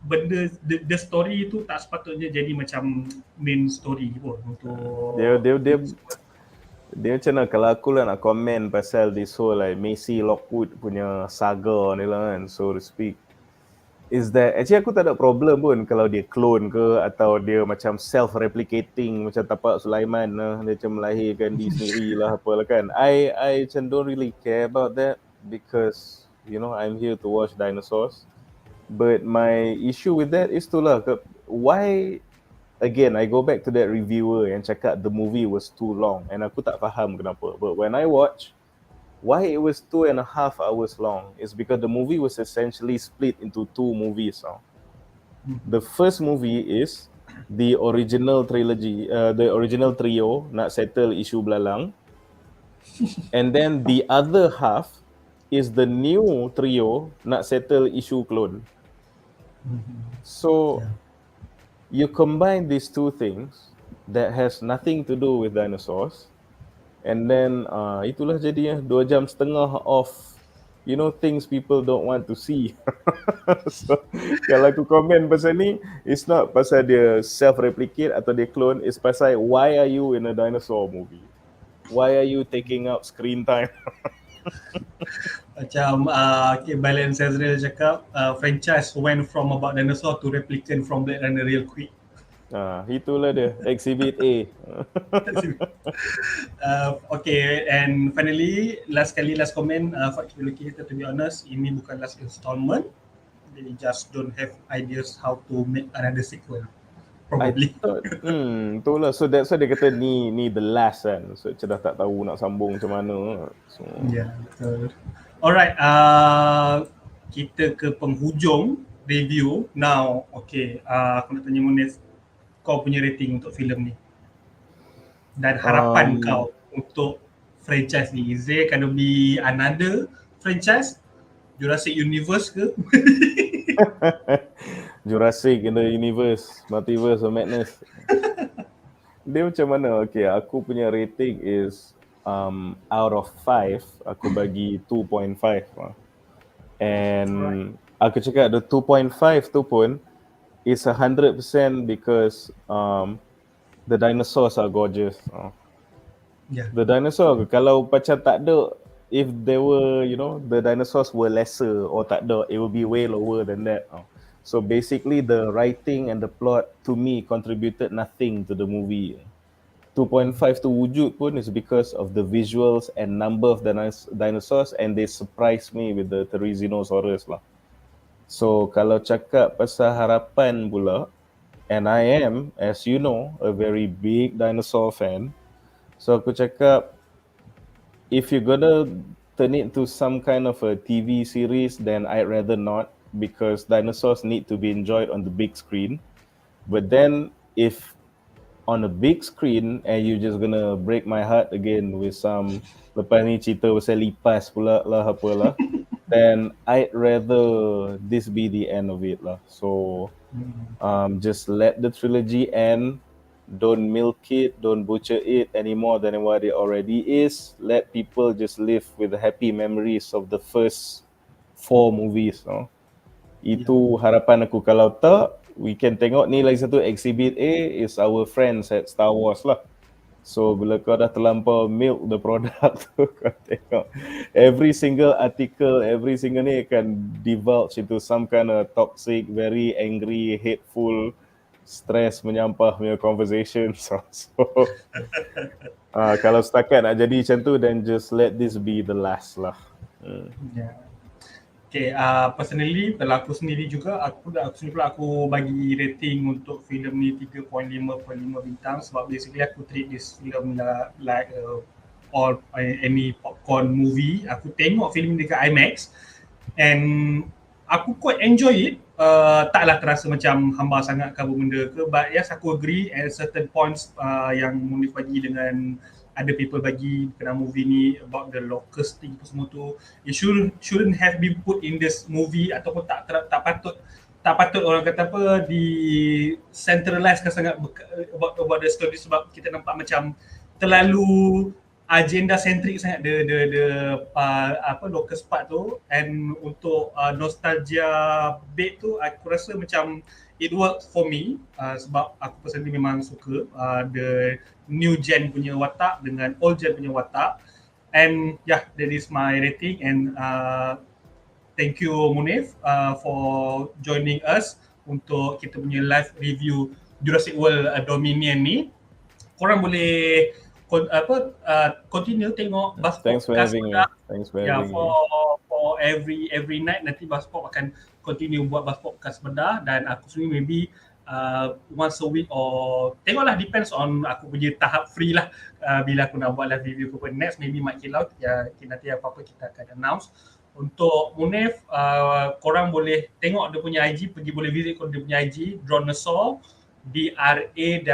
benda the story tu tak sepatutnya jadi macam main story pun untuk Dia macam mana kalau aku lah nak komen pasal this whole like Macy Lockwood punya saga ni lah kan, so to speak, is that actually aku tak ada problem pun kalau dia clone ke atau dia macam self-replicating macam tapak Sulaiman lah, dia macam melahirkan diri sendiri lah apalah kan. I macam don't really care about that because you know I'm here to watch dinosaurs. But my issue with that is tu lah, why again I go back to that reviewer yang cakap the movie was too long and aku tak faham kenapa. But when I watch why it was 2.5 hours long is because the movie was essentially split into two movies. The first movie is the original trilogy, the original trio nak settle isu belalang, and then the other half is the new trio nak settle isu clone. So you combine these two things that has nothing to do with dinosaurs, and then itulah jadinya 2.5 jam of you know things people don't want to see. So kalau aku komen pasal ni, it's not pasal dia self-replicate atau dia clone, it's pasal why are you in a dinosaur movie? Why are you taking up screen time? macam Balance Azrael cakap franchise went from about dinosaur to replicant from Blade Runner real quick. Itulah dia, exhibit A. Okay, and finally last comment for Educator, to be honest, ini bukan last installment. They just don't have ideas how to make another sequel. Probably. Itulah, so that's why dia kata ni the last kan. So macam dah tak tahu nak sambung macam mana. So betul. Alright, kita ke penghujung review now. Okay, aku nak tanya Munif, kau punya rating untuk filem ni dan harapan kau untuk franchise ni. Is there gonna be another franchise? Jurassic Universe ke? Jurassic in the Universe, Multiverse of Madness. Dia macam mana? Okay, aku punya rating is out of 5, aku bagi 2.5. And aku cakap the 2.5 tu pun is 100% because the dinosaurs are gorgeous. The dinosaur, kalau macam tak ada, if there were, you know, the dinosaurs were lesser or tak ada, it would be way lower than that. So basically the writing and the plot to me contributed nothing to the movie. 2.5 tu wujud pun is because of the visuals and number of dinosaurs, and they surprised me with the Therizinosaurus lah. So kalau cakap pasal harapan pula, and I am, as you know, a very big dinosaur fan, so aku cakap if you're gonna turn it into some kind of a TV series, then I'd rather not, because dinosaurs need to be enjoyed on the big screen. But then if on a big screen and you're just gonna break my heart again with some lepas ni cerita pasal lipas pula lah apalah, then I'd rather this be the end of it lah. So just let the trilogy end. Don't milk it, don't butcher it any more than what it already is. Let people just live with the happy memories of the first 4 movies. Itu harapan aku. Kalau tak, we can tengok ni lagi satu exhibit A is our friends at Star Wars lah. So bila kau dah terlampau milk the product tu, kau tengok every single article, every single ni akan divulge into some kind of toxic, very angry, hateful, stress menyampah punya conversation. So kalau setakat nak jadi macam tu, then just let this be the last lah. Okay, personally kalau aku sendiri juga, aku bagi rating untuk filem ni 3.5 bintang, sebab basically aku treat this film like all any popcorn movie. Aku tengok filem ni dekat IMAX and aku quite enjoy it. Taklah terasa macam hamba sangat ke apa benda ke, but yes, aku agree at certain points yang Munif bagi dengan ada people bagi kena movie ni about the locust thing semua tu, it shouldn't have been put in this movie, ataupun tak patut orang kata apa di centralize kan sangat about the story, sebab kita nampak macam terlalu agenda centric sangat locust part tu, and untuk nostalgia bait tu aku rasa macam it works for me, sebab aku personally memang suka the new gen punya watak dengan old gen punya watak, and yeah, that is my rating. And thank you Munif for joining us untuk kita punya live review Jurassic World Dominion ni. Korang boleh continue tengok Bus Thanks for Podcast having me. Sedar. Thanks for having me. For every night nanti Bus Pop akan continue buat Bus Podcast Sedar, dan aku sendiri maybe once a week, or tengoklah, depends on aku punya tahap free lah, bila aku nak buat live review ke next, maybe might kill out ya, nanti apa-apa kita akan announce. Untuk Munif, korang boleh tengok dia punya IG, boleh visit dia punya IG, Dronosaur, DRAWNSOUR.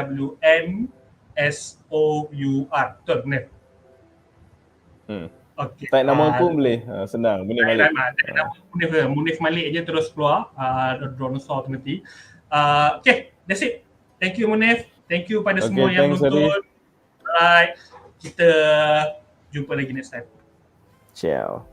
Betul, Munif? Okay. Type nama pun boleh, senang, Munif Malik. Munif Malik je terus keluar, Dronosaur nanti. Okay, that's it. Thank you Munif, thank you pada semua yang nonton. Alright, kita jumpa lagi next time. Ciao.